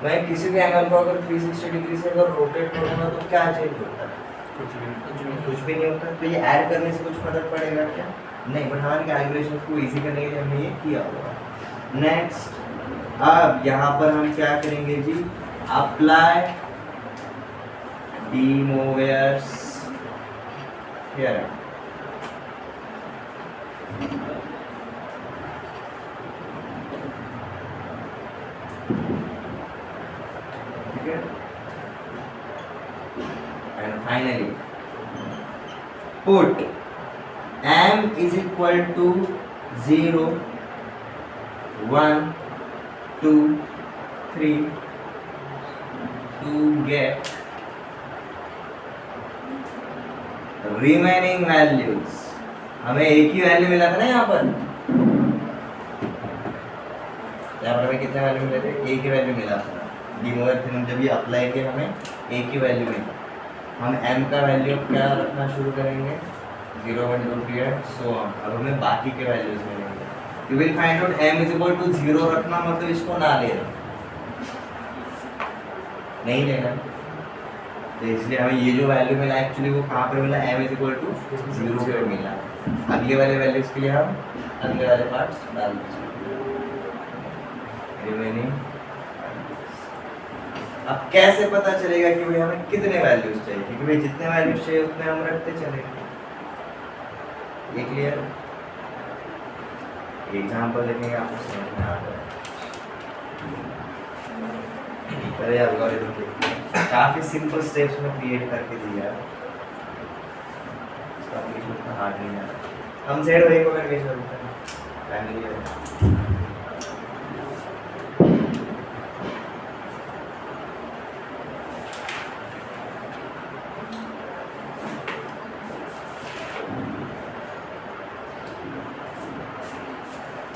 मैं किसी भी एंगल को अगर 360 डिग्री से अगर रोटेट करूंगा तो क्या चेंज होता है? कुछ भी नहीं होता। तो ये ऐड करने से कुछ फर्क पड़ेगा क्या? नहीं, बट हमारे कैलकुलेशन को इजी करने के लिए हमने ये किया होगा। नेक्स्ट, अब यहाँ पर हम क्या करेंगे जी? Apply De Moivre's theorem। ठीक है? And finally, put m is equal to 0, 1, 2, 3 to get remaining values। हमें एक ही वैल्यू मिला था ना यहाँ पर हमें कितने वैल्यू मिले थे? एक ही वैल्यू मिला था। डी मोइर थ्योरम जब ये अप्लाई किया हमें एक ही वैल्यू मिला। हम m का वैल्यू क्या रखना शुरू करेंगे? 0, 1, 2, 3 and so on। अब हमें बाकी के वैल्यूज मिलेंगे। You will find out m is equal to 0 रखना मतलब इसको ना लेना, नहीं लेना। तो इसलिए हमें ये जो वैल्यू मिला एक्चुअली वो कहाँ पे मिला? m इज इक्वल टू 0 पे मिला। अगले वाले वैल्यूज के लिए हम अगले वाले पार्ट्स डाल दीजिए। रिमेनिंग अब कैसे पता चलेगा कि भाई हमें कितने वैल्यूज चाहिए, क्योंकि भाई जितने वैल्यूज चाहिए उतने हम रखते चलेंगे। ये क्लियर? एग्जांपल देखेंगे आपको समझ में आ जाएगा। पहले एल्गोरिथम देखिए, काफी सिंपल स्टेप्स में क्रिएट करके दिया है, इसका कुछ उतना हार्ड नहीं है। हम जेड वाई को करके चलते हैं, फैमिली है।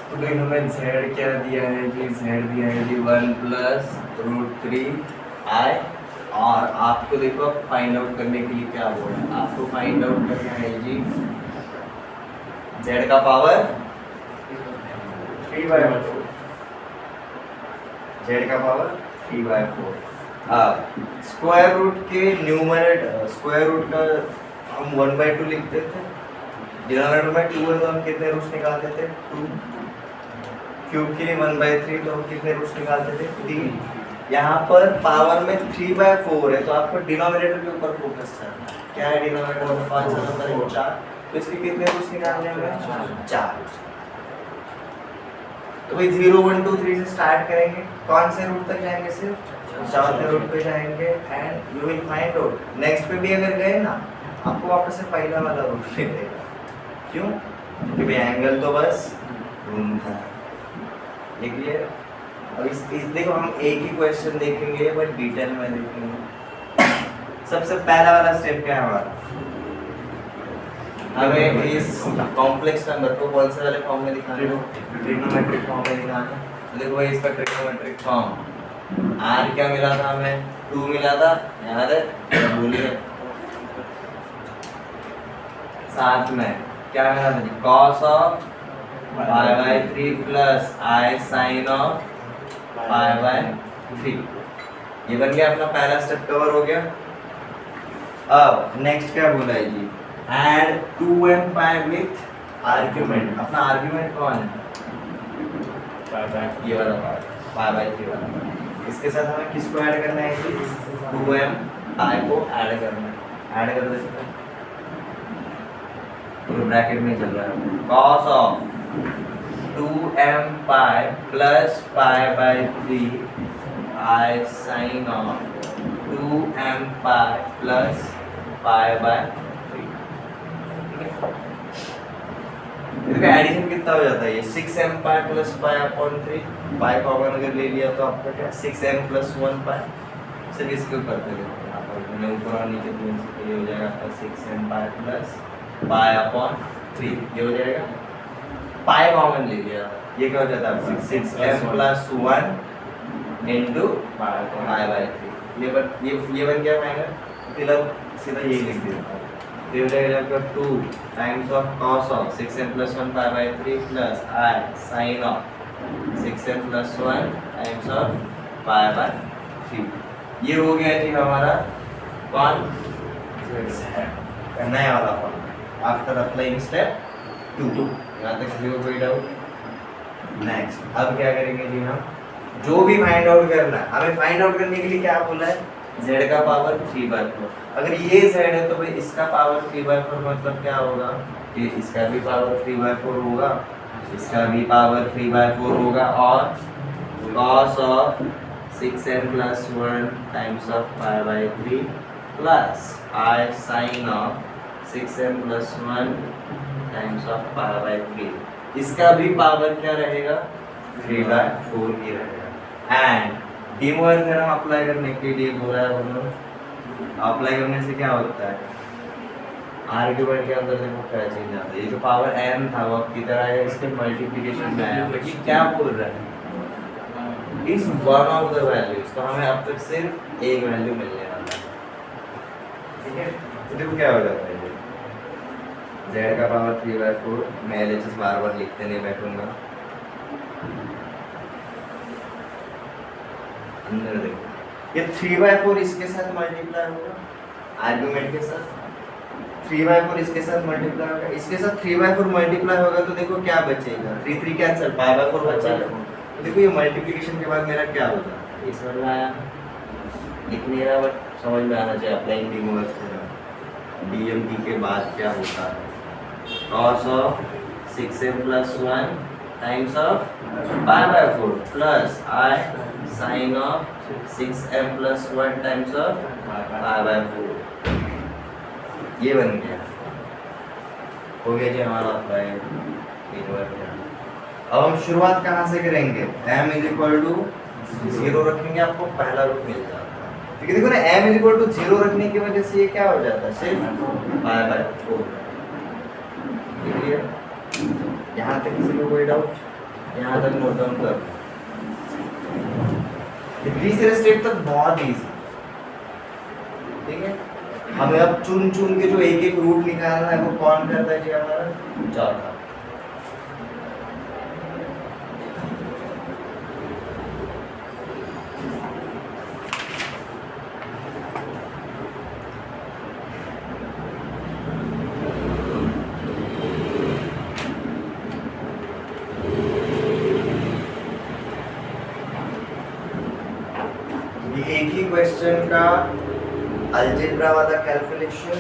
तो भाई हमें z क्या दिया है जी, z दिया है जी 1 प्लस रूट 3 i, और आपको देखो फाइंड आउट करने के लिए क्या बोला है, आपको फाइंड आउट करना है जी z का पावर 3/4, z का पावर 3/4। अब स्क्वायर रूट के न्यूमरेटर, स्क्वायर रूट का हम 1/2 लिखते थे, डिनोमिनेटर में 2 है तो हम कितने रूट्स निकालते थे, 2। क्यूब के लिए 1/3 तो हम कितने रूट्स निकालते थे, 3। यहाँ पर पावर में 3/4 है तो आपको डिनोमिनेटर के ऊपर फोकस करना है। क्या है डिनोमिनेटर में 5 नंबर है 4, तो इसके कितने रूट्स निकालने होंगे, 4। तो भाई 0 1 2 3 से स्टार्ट करेंगे, कौन से रूट तक जाएंगे, सिर्फ चौथे रूट पे जाएंगे, and you will find out. Next पे भी अगर गए ना, आपको वापस से पहला वाला रूट मिलेगा। क्यों? क्योंकि भाई एंगल तो बस ढूंढना है। ये क्लियर? अब इस देखो हम एक ही क्वेश्चन देखेंगे बट डिटेल में देखेंगे। सबसे पहला वाला स्टेप क्या है हमारा, हमें इस कॉम्प्लेक्स नंबर को कौन से वाले फॉर्म में दिखाना है, ट्रिग्नोमेट्रिक फॉर्म में दिखाना है। तो देखो भाई इसका ट्रिग्नोमेट्रिक फॉर्म r क्या मिला था हमें, 2 मिला था, याद है, बोलिए। साथ में क्या मिला था, cos of pi/3 plus i sin of pi/3। ये बन गया अपना पहला स्टेप, कवर हो गया। अब नेक्स्ट क्या बोला है जी, add 2m pi with argument. अपना आर्गुमेंट कौन है, ये वाला पार्ट, pi/3 वाला। इसके साथ हमें किसको ऐड करना है जी, 2m pi को ऐड करना है। ऐड कर देते हैं, तो ब्रैकेट में चल रहा है cos of 2m pi plus pi/3 i sin of 2m pi plus pi/3। इसका एडिशन कितना हो जाता है, ये 6m pi plus pi/3। pi common अगर ले लिया तो आपका क्या 6m प्लस 1 pi। सिर्फ इसको करते हैं, ऊपर और नीचे 3 से, ये हो जाएगा आपका 6m pi प्लस pi/3, ये हो जाएगा। पाई कॉमन ले लिया, ये क्या हो जाता है 6m प्लस 1 इंटू pi/3। ये बन गया फाइनल। फिर अब सीधा यही लिख देता हूँ, ये हो जाएगा आपका 2 times of cos of 6m plus 1 pi/3 plus i sin of 6m plus 1 times of pi/3। ये हो गया जी हमारा कौन, नया वाला फॉर्म आफ्टर अप्लाइंग स्टेप 2। यहाँ तक क्लियर, कोई डाउट? नेक्स्ट अब क्या करेंगे जी, हम जो भी फाइंड आउट करना है, हमें फाइंड आउट करने के लिए क्या बोला है, z का पावर 3/4। अगर ये z है तो भाई इसका पावर 3/4 मतलब क्या होगा, कि इसका भी पावर 3/4 होगा, इसका भी पावर 3/4 होगा, और cos of 6m plus 1 times of pi/3 plus i sin of 6m plus 1 times of pi/3, इसका भी पावर क्या रहेगा, 3/4 ही रहेगा। And D Moyer theorem apply करने के लिए बोला है उन्होंने, अप्लाई करने से क्या होता है, आर्ग्यूमेंट के अंदर देखो क्या चेंज आता है। ये जो पावर n था वो अब किधर आया, इसके मल्टीप्लिकेशन में आया। ये क्या बोल रहा है, इस वन ऑफ द वैल्यूज, तो हमें अब तक सिर्फ एक वैल्यू मिलने वाला है, ठीक है। तो देखो क्या हो जाता है, z का पावर 3/4, मैं LHS बार बार लिखते नहीं बैठूंगा। अंदर देखो ये 3/4 इसके साथ मल्टीप्लाई होगा, आर्गुमेंट के साथ 3/4 इसके साथ मल्टीप्लाई होगा, इसके साथ 3/4 मल्टीप्लाई होगा, तो देखो क्या बचेगा, 3 3 कैंसिल, pi/4 बचेगा। तो देखो ये मल्टीप्लिकेशन के बाद मेरा क्या होगा, इस बार आया दिख नहीं रहा बट समझ में आना चाहिए। Applying D molars theorem, DMT के बाद क्या होता है? cos of 6m plus 1 times of pi by 4 plus I sin of 6m plus 1 times of pi by 4। ये बन गया, हो गया जी हमारा अप्लाइंग इनवर्स थ्योरम। अब हम शुरुआत कहाँ से करेंगे? m इज इक्वल टू 0 रखेंगे, आपको पहला रूट मिल जाता है। क्योंकि देखो ना m इज इक्वल टू 0 रखने की वजह से ये क्या हो जाता है? सिर्फ pi by 4। यहाँ तक किसी को कोई डाउट? यहाँ तक नोट डाउन कर। तीसरे स्टेप तक बहुत इजी, ठीक है। हमें अब चुन चुन के जो एक एक रूट निकालना है वो कौन करता है जी? हमारा चौथा। एक ही क्वेश्चन का अलजेब्रा वाला कैलकुलेशन,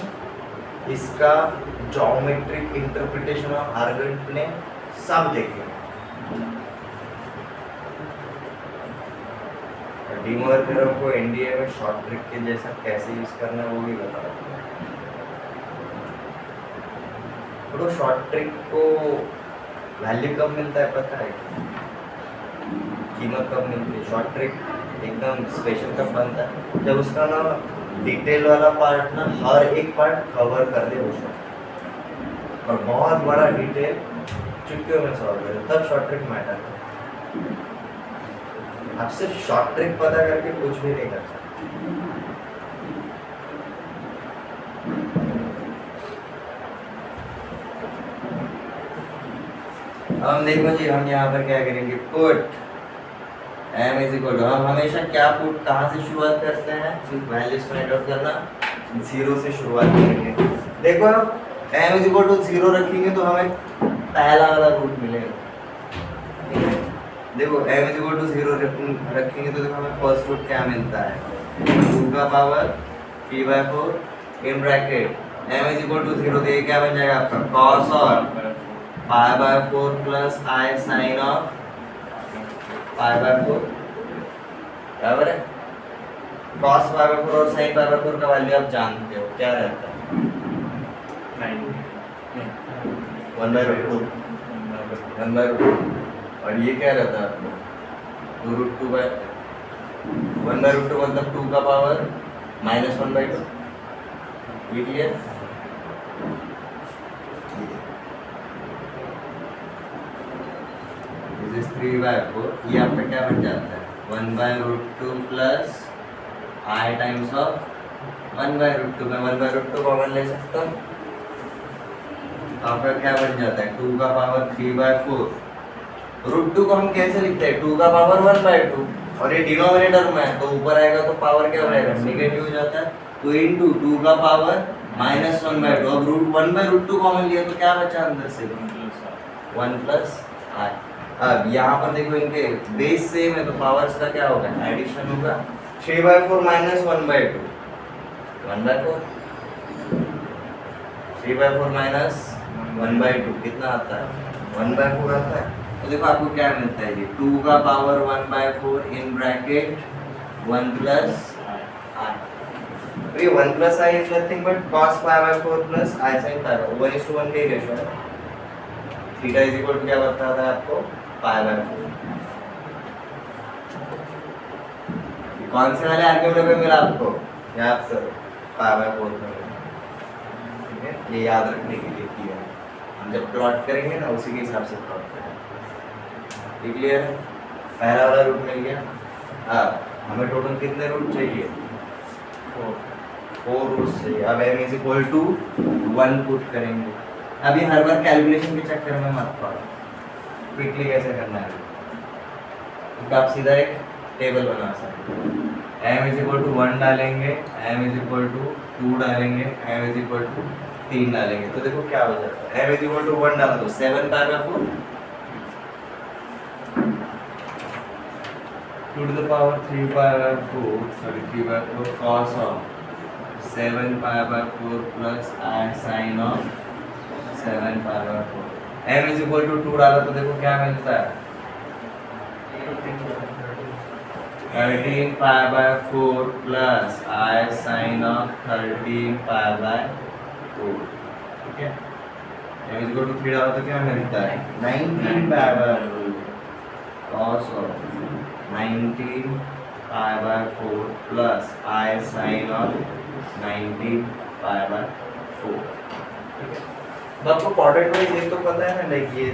इसका ज्योमेट्रिक इंटरप्रिटेशन ऑफ आर्गुमेंट ने सब देखे। डी मोलर थ्योरम को एनडीए में शॉर्ट ट्रिक के जैसा कैसे यूज करना है वो भी बता दूंगा। तो शॉर्ट ट्रिक को वैल्यू कब मिलता है पता है? कीमत कब मिलती है? शॉर्ट ट्रिक एकदम स्पेशल कब बनता है? जब उसका ना डिटेल वाला पार्ट ना हर एक पार्ट कवर कर दे उसका, और बहुत बड़ा डिटेल चुटकियों में सॉल्व करे, तब शॉर्ट ट्रिक मैटर करता है। आप सिर्फ शॉर्ट ट्रिक पता करके कुछ भी नहीं कर सकते। हम देखो जी, हम यहाँ पर क्या करेंगे? Put m is equal to, हम हमेशा क्या पुट कहाँ से शुरुआत करते हैं? सिर्फ वैल्यूज फाइंड आउट करना, 0 से शुरुआत करेंगे। देखो अब m इज इक्वल टू 0 रखेंगे तो हमें पहला वाला रूट मिलेगा, ठीक है। देखो m इज इक्वल टू 0 रखेंगे तो देखो हमें फर्स्ट रूट क्या मिलता है? 2 का power 3/4 in bracket m is equal to 0, तो ये क्या बन जाएगा आपका? cos और pi/4 plus I sin of pi/4, बराबर है। cos pi/4 और sin pi/4 का वैल्यू आप जानते हो क्या रहता है? 1/2, 1/2। और ये क्या रहता है आपको? √2/, 1/2 मतलब 2 का पावर -1/2। ये क्लियर? This is 3/4। ये आपका क्या बन जाता है? 1/√2 प्लस I टाइम्स ऑफ 1/√2 में 1/√2 कॉमन ले सकता हूँ, आपका क्या बन जाता है? 2 का पावर 3/4। √2 को हम कैसे लिखते हैं? 2 का पावर 1/2, और ये डिनोमिनेटर में है तो ऊपर आएगा तो पावर क्या हो जाएगा? नेगेटिव हो जाता है, तो इनटू 2 का पावर -1/2। अब 1/√2 कॉमन लिया तो क्या बचा अंदर से? 1 प्लस I। अब यहाँ पर देखो इनके बेस सेम है तो पावर्स का क्या होगा? एडिशन होगा। 3/4 माइनस 1/2, 1/4। 3/4 माइनस 1/2 कितना आता है? 1/4 आता है। तो देखो आपको क्या मिलता है जी? 2 का power 1/4 in bracket 1 plus I। तो ये 1 plus I is nothing but cos pi/4 plus I sin pi/4, 1:1 का रेशियो है। थीटा इज इक्वल टू क्या बताता है आपको? pi/4। कौन से वाले आर्ग्यूमेंट में मिला आपको? याद करो, pi/4 में, ठीक है। ये याद रखने के लिए किया है, हम जब प्लॉट करेंगे ना उसी के हिसाब से प्लॉट करेंगे। क्लियर है? पहला वाला रूट मिल गया। अब हमें टोटल कितने रूट चाहिए? 4 रूट्स चाहिए। अब m is equal to 1 put करेंगे। अभी हर बार कैलकुलेशन के चक्कर में मत पड़ो, क्विकली कैसे करना है तो आप सीधा एक टेबल बना सकते हो। m इज इक्वल टू 1 डालेंगे, m इज इक्वल टू 2 डालेंगे, m इज इक्वल टू 3 डालेंगे, तो देखो क्या हो जाता है। m इज इक्वल टू 1 डाला तो 7 pi/4, 2 to the power 3 pi by 4, sorry 3 by 4 cos of 7 pi by 4 plus I sin of 7 pi by 4. m is equal to 2 डाला तो देखो क्या मिलता है 13 pi by 4 plus I sin of 13 pi by 4. ठीक है, m is equal to 3 डाला तो क्या मिलता है 19 pi by 4 cos of 19 pi by 4 plus I sin of 19 pi by 4. ठीक है, तो आपको क्वाड्रेंट वाइज ये तो पता है ना, लाइक ये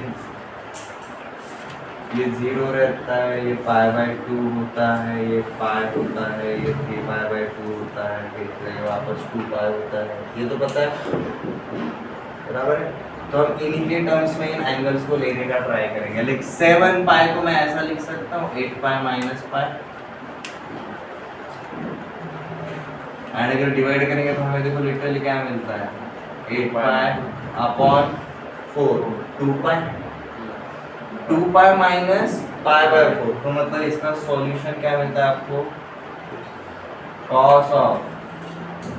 0 रहता है, ये पाई बाय 2 होता है, ये पाई होता है, ये 3 पाई बाय 2 होता है, फिर से वापस 2 पाई होता है, ये तो पता है बराबर है। तो हम इनके टर्म्स में इन एंगल्स को लेने का ट्राई करेंगे। लाइक 7 पाई को मैं ऐसा लिख सकता हूँ 8 पाई माइनस पाई, एंड अगर डिवाइड करेंगे तो हमें देखो लिटरली क्या मिलता है 8 pi upon 4 2 pi, 2 pi minus pi by 4, तो मतलब इसका सॉल्यूशन क्या मिलता है आपको cos of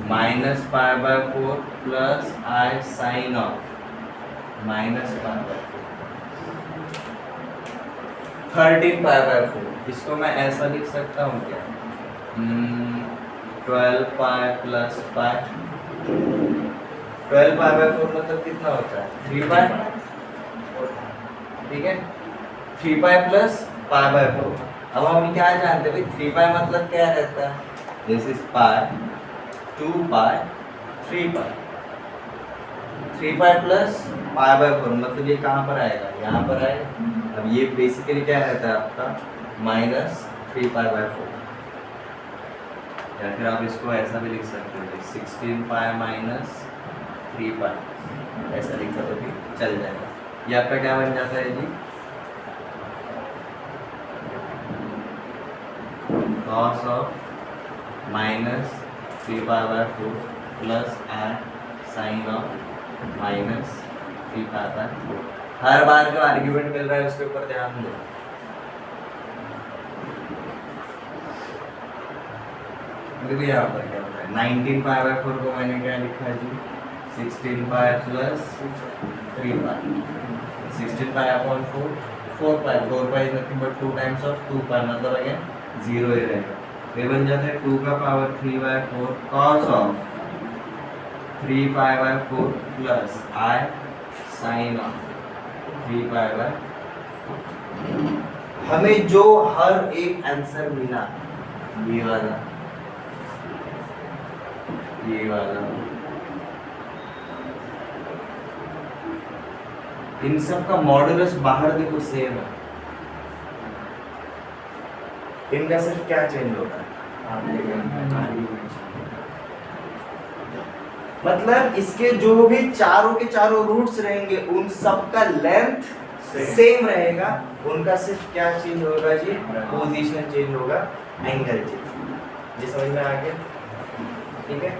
minus pi by 4 plus i sine of minus pi by 4 13 pi by 4। इसको मैं ऐसा लिख सकता हूँ क्या 12 pi plus pi, 12 pi by 4 मतलब कितना होता है 3 पाई, ठीक है 3 पाई प्लस पाई बाय 4। अब हम क्या जानते हैं भाई 3 पाई मतलब क्या रहता है, this is pi 2 pi 3 pi, 3 pi plus pi by 4 मतलब ये कहाँ पर आएगा यहाँ पर आएगा। अब ये बेसिकली क्या रहता है आपका माइनस 3 पाई बाय 4, या फिर आप इसको ऐसा भी लिख सकते हो 16 पाई माइनस 3 पाई, ऐसा लिखा तो भी चल जाएगा। ये आपका क्या बन जाता है जी cos of minus 3 pi by 4 plus i sine of minus 3 pi by 4। हर बार जो आर्ग्यूमेंट मिल रहा है उसके ऊपर ध्यान दो। देखो यहाँ पर क्या होता है 19 पाई बाय 4 को मैंने क्या लिखा है जी 16 pi plus 3 pi, 16 pi upon 4 4 pi, 4 pi is nothing but 2 times of 2 पाई मतलब अगेन 0 ही रहेगा। ये बन जाता है 2 का power 3 by 4 cos of 3 pi by 4 plus i sine of 3 pi by 4। हमें जो हर एक आंसर मिला ये वाला इन सब का मॉडुलस बाहर देखो सेम है, इनका सिर्फ क्या चेंज होता है मतलब इसके जो भी चारों के चारों रूट्स रहेंगे उन सब का लेंथ सेम रहेगा, उनका सिर्फ क्या चेंज होगा जी पोजीशन चेंज होगा, एंगल चेंज। ये समझ में आ गया, ठीक है।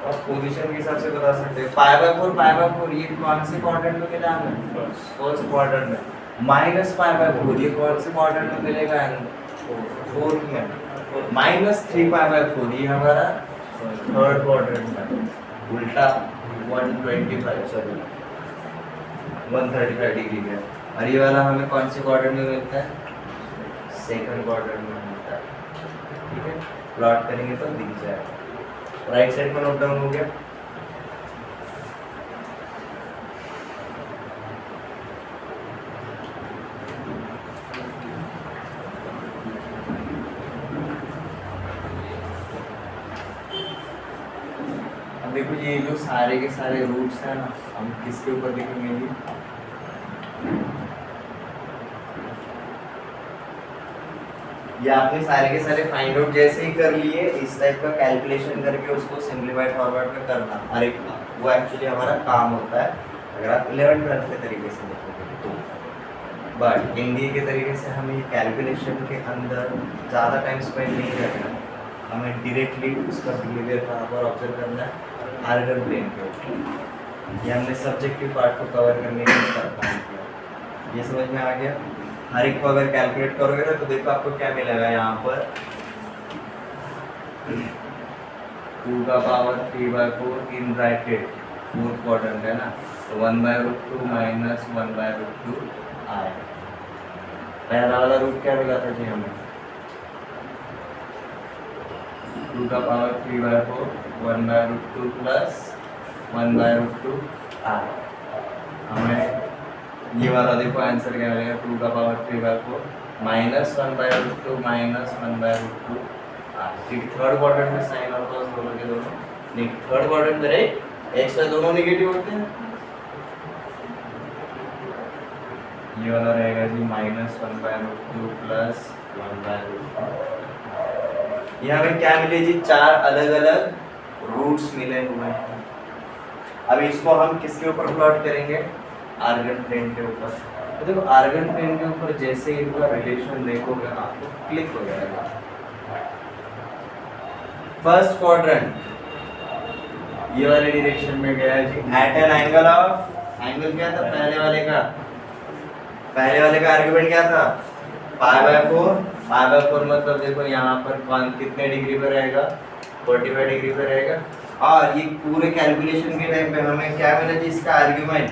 और पोजीशन के हिसाब से बता सकते हैं पाई बाय 4 ये कौन से क्वाड्रेंट में मिला हमें फर्स्ट क्वाड्रेंट में, माइनस पाई बाय 4 ये कौन से क्वाड्रेंट में मिलेगा फोर्थ में, माइनस 3 पाई बाय 4 ये हमारा थर्ड क्वाड्रेंट में, उल्टा 135 सॉरी 135 डिग्री का। और ये वाला हमें कौन से क्वाड्रेंट में मिलता है सेकंड क्वाड्रेंट में मिलता है, ठीक है। प्लॉट करेंगे तो दिख जाएगा। राइट साइड में नोट डाउन हो गया। अब देखो ये जो सारे के सारे रूट्स हैं ना हम किसके ऊपर देखेंगे जी ये आपने सारे के सारे फाइंड आउट जैसे ही कर लिए, इस टाइप का कैलकुलेशन करके उसको सिंप्लीफाइड फॉरवर्ड में करना, हर एक वो एक्चुअली हमारा काम होता है अगर आप 11th 12th के तरीके से देखोगे तो। बट हिंदी के तरीके से हमें कैलकुलेशन के अंदर ज़्यादा टाइम स्पेंड नहीं करना, हमें डायरेक्टली उसका बिहेवियर कहाँ पर ऑब्जर्व करना है आर्गन प्लेन के ऊपर। ये हमने सब्जेक्टिव पार्ट को कवर करने के लिए काम किया। ये समझ में आ गया? हर एक को अगर कैलकुलेट करोगे ना तो देखो आपको क्या मिलेगा यहाँ पर 2 का power 3/4 in bracket fourth quadrant है ना, तो 1/√2 माइनस 1/√2 आएगा। पहला वाला रूट क्या मिला था जी हमें? 2 का पावर 3/4 1/√2 प्लस 1/√2 आएगा। हमें ये वाला देखो आंसर क्या मिलेगा, 2 का पावर 3/4 माइनस 1/√2 माइनस 1/√2। ठीक, थर्ड क्वाड्रेंट में साइन और कॉस दोनों के दोनों थर्ड क्वाड्रेंट में रहे एक्स वाई दोनों नेगेटिव होते हैं। ये वाला रहेगा जी माइनस 1/√2 प्लस 1/√2। ये हमें क्या मिले जी? 4 अलग अलग रूट्स मिले हुए हैं। अब इसको हम किसके ऊपर प्लॉट करेंगे? आर्गन प्लेन के ऊपर। तो देखो आर्गन प्लेन के ऊपर जैसे ही इनका रिलेशन देखोगे आपको क्लिक हो जाएगा। फर्स्ट क्वाड्रेंट ये वाले डायरेक्शन में गया जी, at an angle of, angle क्या था पहले वाले का आर्गुमेंट क्या था? पाई/4 मतलब देखो यहाँ पर कौन कितने डिग्री पे रहेगा? 45 डिग्री पे रहेगा। और ये पूरे कैलकुलेशन के टाइम पे हमें क्या मिला जी? इसका आर्गुमेंट,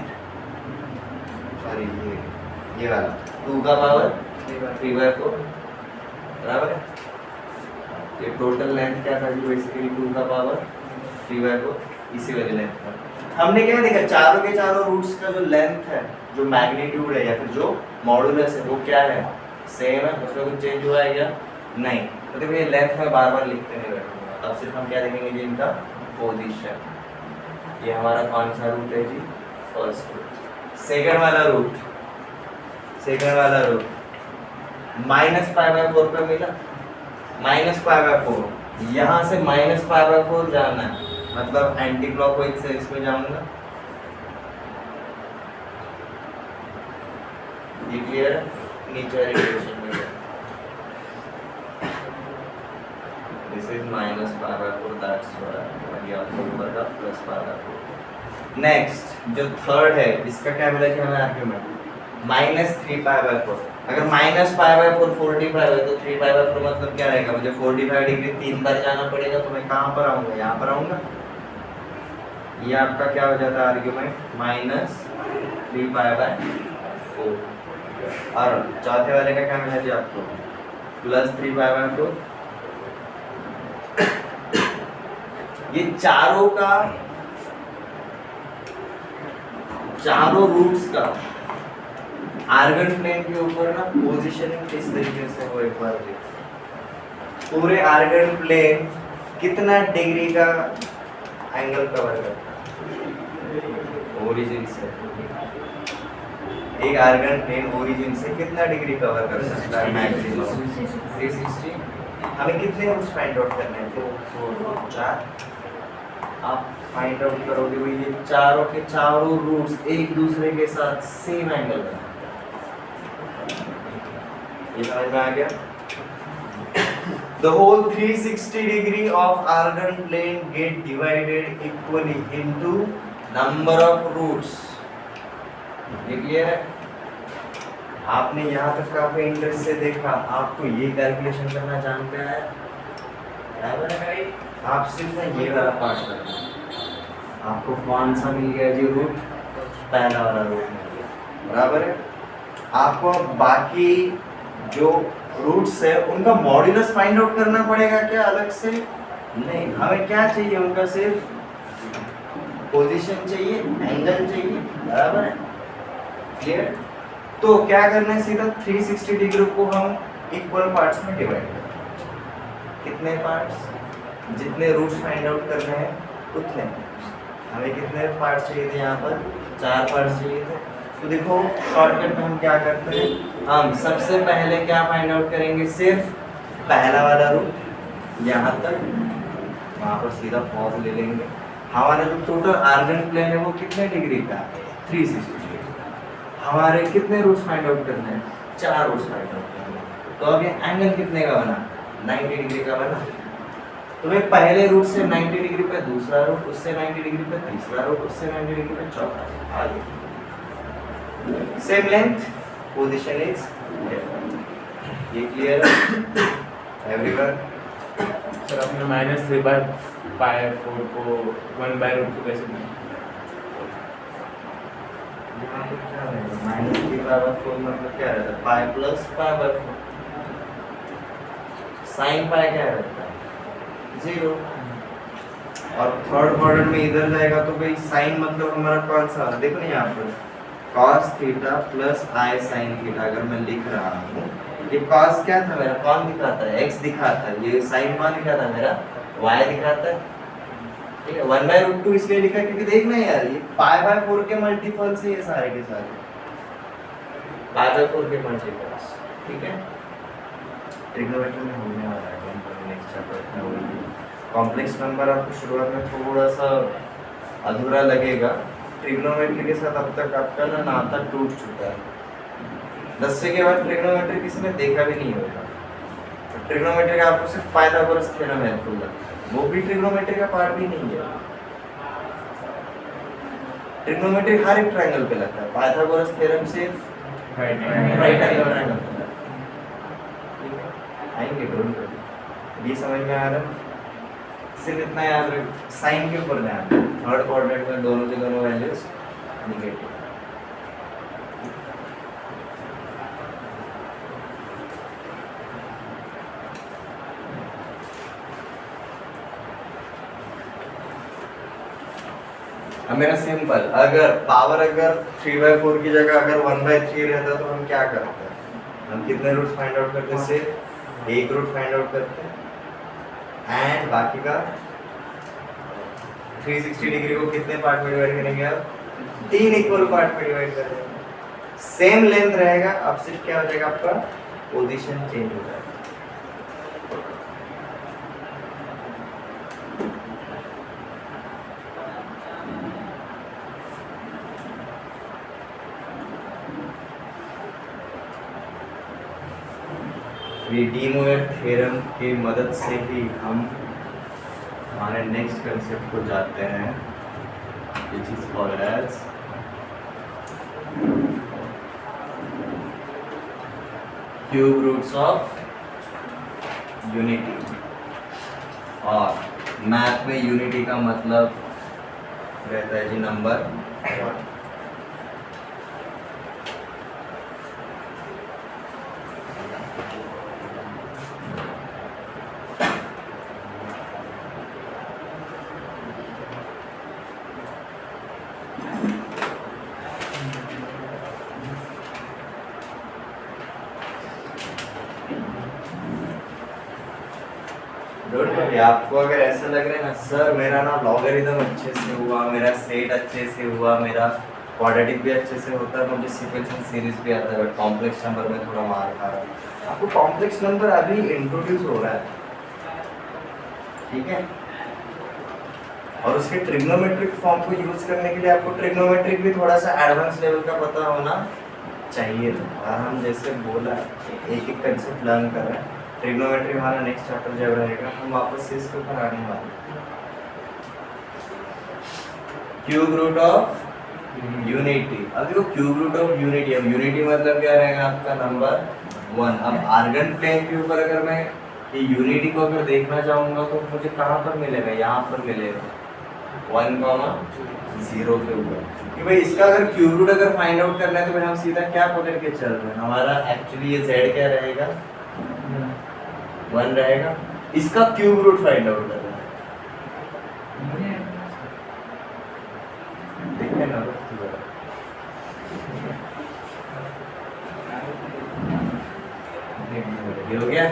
सॉरी ये वाला 2 का पावर 3/4 बराबर है। ये टोटल लेंथ क्या था जी? बेसिकली 2 का पावर 3/4 इसी वाली लेंथ का। हमने क्या देखा? चारों के चारों रूट्स का जो लेंथ है, जो मैग्नीट्यूड है या फिर जो मॉडुलस है वो क्या है? सेम है, उसमें कुछ चेंज हुआ है क्या? नहीं। तो देखो ये लेंथ में बार बार लिखते नहीं बैठूंगा, अब सिर्फ हम क्या देखेंगे जी? इनका पोजीशन। ये हमारा कौन सा रूट है जी? First root. सेकंड वाला रूट -π/4 पे मिला, -π/4 यहाँ से -π/4 जाना है, मतलब एंटी क्लॉकवाइज से इसमें जाऊंगा। ये क्लियर है? नीचे वाली डायरेक्शन में दिस इज -π/4 दैट्स व्हाई ये ऊपर का +π/4। नेक्स्ट जो थर्ड है इसका क्या मिला कि हमें आर्गुमेंट -3π/4। अगर -π/4 45 है तो 3π/4 मतलब क्या रहेगा? मुझे 45 डिग्री 3 बार जाना पड़ेगा, तो मैं कहाँ पर आऊँगा? यहाँ पर आऊँगा। ये आपका क्या हो जाता है आर्गुमेंट? -3π/4। और चौथे वाले का क्या मिला जी आपको? +3π/4। ये चारों रूट्स का आर्गन प्लेन के ऊपर ना पोजीशनिंग किस तरीके से हो एक बार देखो। पूरे आर्गन प्लेन कितना डिग्री का एंगल कवर करता है? ओरिजिन से एक आर्गन प्लेन ओरिजिन से कितना डिग्री कवर कर सकता है? मैक्सिमम 360। हमें कितने रूट्स फाइंड आउट करने हैं? तो 4। आप फाइंड आउट करोगे भाई ये चारों के चारों रूट्स एक दूसरे के साथ सेम एंगल बनाते हैं। ये समझ में आ गया? The whole 360 degree of argon plane get divided equally into number of roots. ये क्लियर है? आपने यहाँ तक काफी इंटरेस्ट से देखा, आपको ये कैलकुलेशन करना जानते हैं, बराबर है भाई? आप सिर्फ ये वाला पार्ट करना है। आपको कौन सा मिल गया जी रूट? पहला वाला रूट मिल गया, बराबर है? आपको बाकी जो रूट्स है उनका मॉड्यूलस फाइंड आउट करना पड़ेगा क्या अलग से? नहीं, हमें क्या चाहिए? उनका सिर्फ पोजीशन चाहिए, एंगल चाहिए, बराबर है? क्लियर? तो क्या करना है? सीधा 360 डिग्री को हम इक्वल पार्ट्स में डिवाइड करें। कितने पार्ट्स? जितने रूट्स फाइंड आउट करने हैं उतने। हमें कितने पार्ट्स चाहिए थे? यहाँ पर 4 पार्ट्स चाहिए थे। तो देखो शॉर्टकट में हम क्या करते हैं? हम सबसे पहले क्या फाइंड आउट करेंगे? सिर्फ पहला वाला रूट यहाँ तक, वहाँ पर सीधा पॉज ले लेंगे। हमारा जो टोटल आर्गन प्लेन है वो कितने डिग्री का है? 360 डिग्री। हमारे कितने रूट्स फाइंड आउट करने हैं? 4 रूट्स फाइंड आउट करने हैं। तो अब ये एंगल कितने का बना? 90 डिग्री का बना। तुम्हें पहले रूट से 90 डिग्री पे दूसरा रूट, उससे 90 डिग्री पे तीसरा रूट, उससे 90 डिग्री पे चौथा, आगे same length, position is different. ये क्लियर है एवरीवन? सर अपने -3/π/4 को 1/√2 कैसे दें? यहाँ पे क्या रहेगा? -3/4 मतलब क्या रहता है? Pi plus π/4। साइन पाई क्या रहता है? 0। और थर्ड क्वाड्रेंट में इधर जाएगा तो भाई साइन मतलब हमारा कौन सा? देखो ना यहाँ पर cos theta plus i sin theta अगर मैं लिख रहा हूँ, ये cos क्या था मेरा? कौन दिखाता है? x दिखाता है। ये sin कौन दिखाता है मेरा? y दिखाता है। ठीक है, 1/√2 इसलिए लिखा है क्योंकि देखना यार ये π/4 के मल्टीपल से ये सारे के सारे π/4 के मल्टीपल्स। ठीक है, ट्रिग्नोमेट्री में होने वाला है नेक्स्ट चैप्टर में। कॉम्प्लेक्स नंबर आपको शुरुआत में थोड़ा सा अधूरा लगेगा। ट्रिग्नोमेट्री के साथ अब तक आपका ना नाता टूट चुका है। 10वीं के बाद ट्रिग्नोमेट्री किसी ने देखा भी नहीं होगा। तो ट्रिग्नोमेट्री का आपको सिर्फ पाइथागोरस थ्योरम हेल्पफुल है, वो भी ट्रिग्नोमेट्री का पार्ट भी नहीं है। ट्रिग्नोमेट्री हर एक ट्रायंगल पे लगता है, पाइथागोरस थ्योरम सिर्फ राइट एंगल ट्रायंगल पे लगता है। ठीक है, आएंगे डोंट वरी। ये समझ में आ रहा है? सिर्फ इतना याद रख, साइन के ऊपर ध्यान। थर्ड क्वाड्रेंट में दोनों की दोनों वैल्यूज नेगेटिव। अब मेरा सिंपल, अगर पावर अगर 3/4 की जगह अगर 1/3 रहता तो हम क्या करते हैं? हम कितने रूट्स फाइंड आउट करते? सिर्फ एक रूट फाइंड आउट करते हैं एंड बाकी का 360 डिग्री को कितने पार्ट में डिवाइड करेंगे? आप 3 इक्वल पार्ट में डिवाइड करेंगे। सेम लेंथ रहेगा, अब सिर्फ क्या हो जाएगा? आपका पोजीशन चेंज हो जाएगा। ये डी मोइर थ्योरम की मदद से ही हम हमारे नेक्स्ट कंसेप्ट को जाते हैं, which is called as cube roots of unity. और मैथ में यूनिटी का मतलब रहता है जी नंबर 1। आपको अगर ऐसा लग रहा है ना सर मेरा ना लॉगरिथम अच्छे से हुआ, मेरा सेट अच्छे से हुआ, मेरा क्वाड्रेटिक भी अच्छे से होता है, मुझे सीक्वेंशियल सीरीज भी आता है, बट कॉम्प्लेक्स नंबर में थोड़ा मार खा रहा है। आपको कॉम्प्लेक्स नंबर अभी इंट्रोड्यूस हो रहा है, ठीक है? और उसके ट्रिग्नोमेट्रिक फॉर्म को यूज करने के लिए आपको ट्रिग्नोमेट्रिक भी थोड़ा सा एडवांस लेवल का पता होना चाहिए। और हम जैसे बोला एक एक कंसेप्ट लर्न कर रहे हैं। ट्रिग्नोमेट्री हमारा नेक्स्ट चैप्टर जब रहेगा हम वापस से इसके ऊपर आने वाले हैं। Cube root of unity. अब वो क्यूब रूट ऑफ यूनिटी, अब यूनिटी मतलब क्या रहेगा आपका? नंबर 1। अब आर्गन प्लेन के ऊपर अगर मैं ये यूनिटी को अगर देखना चाहूंगा तो मुझे कहाँ पर मिलेगा? यहाँ पर मिलेगा 1,0 के ऊपर। कि भाई इसका अगर क्यूब रूट अगर फाइंड आउट करना है तो भाई हम सीधा क्या पकड़ के चल रहे हैं? हमारा एक्चुअली ये z क्या रहेगा? 1 रहेगा। इसका क्यूब रूट फाइंड आउट करना है। देखिए ना, ये हो गया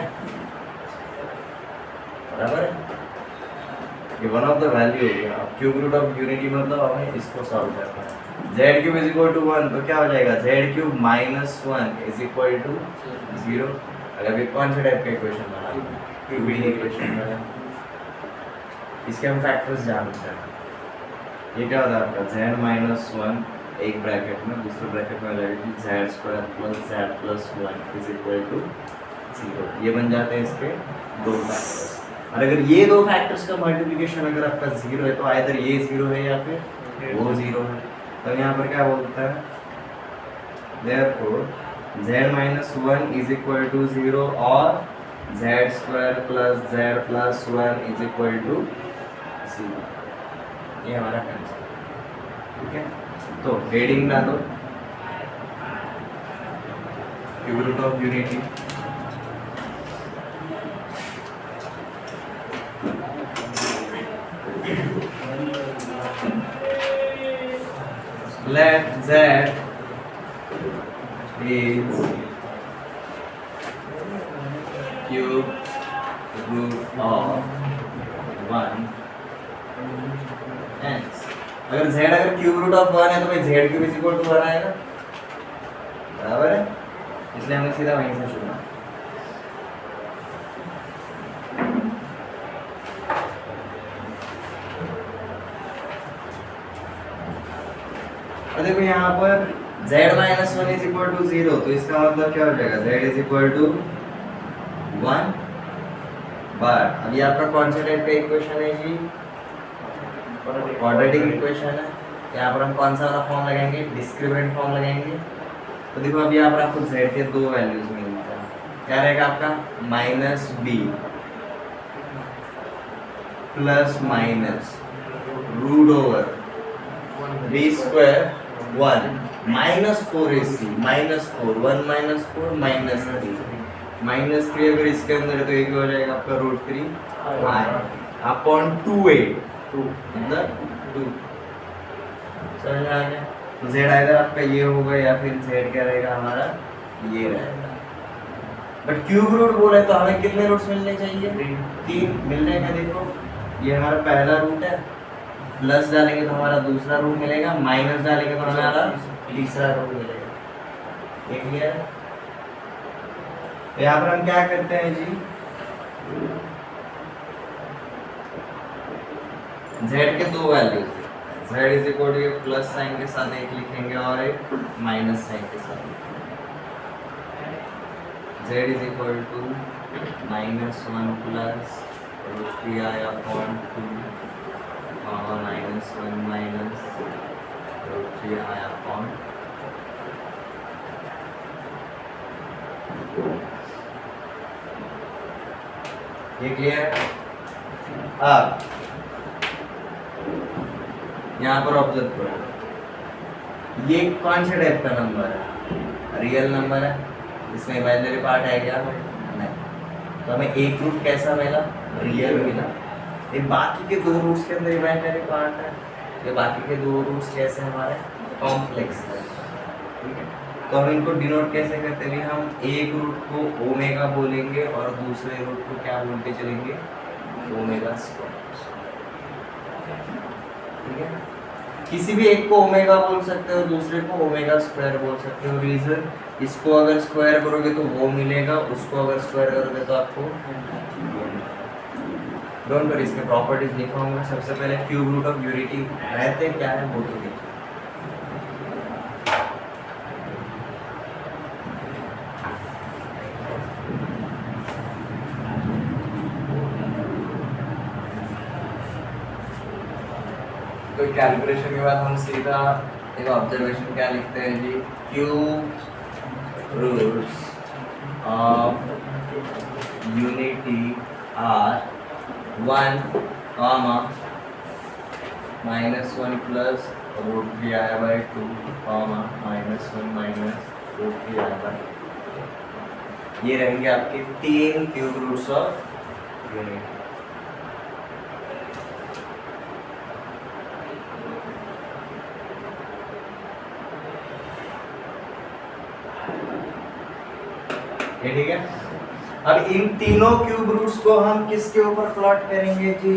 बराबर है। ये वन ऑफ द वैल्यू हो गया। अब क्यूब रूट ऑफ यूनिटी मतलब हमें इसको सॉल्व करना है। z cube is equal to 1 तो क्या हो जाएगा? z cube minus 1 is equal to 0। अगर ये कौन से टाइप का इक्वेशन बना है? क्यूबिक इक्वेशन बना। इसके हम फैक्टर्स जानते हैं। ये क्या होता है आपका? z माइनस 1 एक ब्रैकेट में, दूसरे ब्रैकेट में हो जाएगी z square plus z plus 1 is equal to 0। ये बन जाते हैं इसके दो फैक्टर्स। और अगर ये दो फैक्टर्स का मल्टीप्लिकेशन अगर आपका जीरो है तो आइदर ये जीरो है या फिर वो जीरो है। तो यहाँ पर क्या बोलता है, therefore z-1 is equal to 0 और z² plus z plus 1 is equal to 0। ये हमारा कंसेप्ट, ठीक है। तो हेडिंग डालो cube root of unity, let z is cube root of 1 hence अगर z अगर क्यूब रूट ऑफ 1 है तो भाई z cube is equal to 1 आएगा, बराबर है। इसलिए हमने सीधा वहीं से शुरू। और देखो यहाँ पर z-1 इज इक्वल टू 0, तो इसका मतलब क्या हो जाएगा, z इज इक्वल टू 1 बार। अभी आपका कौन सा टाइप का इक्वेशन है जी, क्वाड्रेटिक इक्वेशन है। यहाँ पर हम कौन सा वाला फॉर्म लगाएंगे, डिस्क्रिमिनेंट फॉर्म लगाएंगे। तो देखो अभी यहाँ पर आपको z के दो वैल्यूज मिलता है, क्या रहेगा आपका -b plus minus root over b² 1 -4ac -4 1 -4 -3 अगर इसके अंदर है तो एक हो जाएगा आपका √3 i अपॉन 2a मतलब 2। समझ में आ गया। तो z आइदर आपका ये होगा या फिर z क्या रहेगा हमारा ये रहेगा। बट क्यूब रूट बोले तो हमें कितने रूट्स मिलने चाहिए, 3 मिलने का। देखो ये हमारा पहला रूट है, प्लस डालेंगे तो हमारा दूसरा रूट मिलेगा, माइनस डालेंगे तो हमारा तीसरा रूट मिलेगा। एक क्लियर है। तो यहाँ पर हम क्या करते हैं जी, z के दो values, z is equal two plus sign के साथ एक लिखेंगे और एक माइनस साइन के साथ। z is equal to -1 plus √3i upon 2 -1 minus √3i upon 2। ये क्लियर है। अब यहाँ पर ऑब्जर्व करो, ये कौन से टाइप का नंबर है, रियल नंबर है, इसमें इमेजिनरी पार्ट है क्या, नहीं। तो हमें एक रूट कैसा मिला, रियल मिला। ये बाकी के दो रूट्स के अंदर इमेजिनरी पार्ट है, ये बाकी के दो रूट्स कैसे हमारे कॉम्प्लेक्स है, ठीक है। तो हम इनको डिनोट कैसे करते हैं, हम एक रूट को ओमेगा बोलेंगे और दूसरे रूट को क्या बोलते चलेंगे, ओमेगा स्क्वायर, ठीक है। किसी भी एक को ओमेगा बोल सकते हो, दूसरे को ओमेगा स्क्वायर बोल सकते हो। रीजन, इसको अगर स्क्वायर करोगे तो वो मिलेगा, उसको अगर स्क्वायर करोगे तो आपको डोंट वरी, इसके प्रॉपर्टीज लिखा होगा। सबसे पहले क्यूब रूट ऑफ यूनिटी रहते क्या है वो तो देखिए। तो कैलकुलेशन के बाद हम सीधा एक ऑब्जर्वेशन क्या लिखते हैं जी, cube roots of unity are 1, -1 plus √3i/2, -1 minus √3i/2। ये रहेंगे आपके 3 क्यूब रूट्स ऑफ यूनिटी। ये ठीक है। अब इन तीनों क्यूब रूट्स को हम किसके ऊपर प्लॉट करेंगे जी,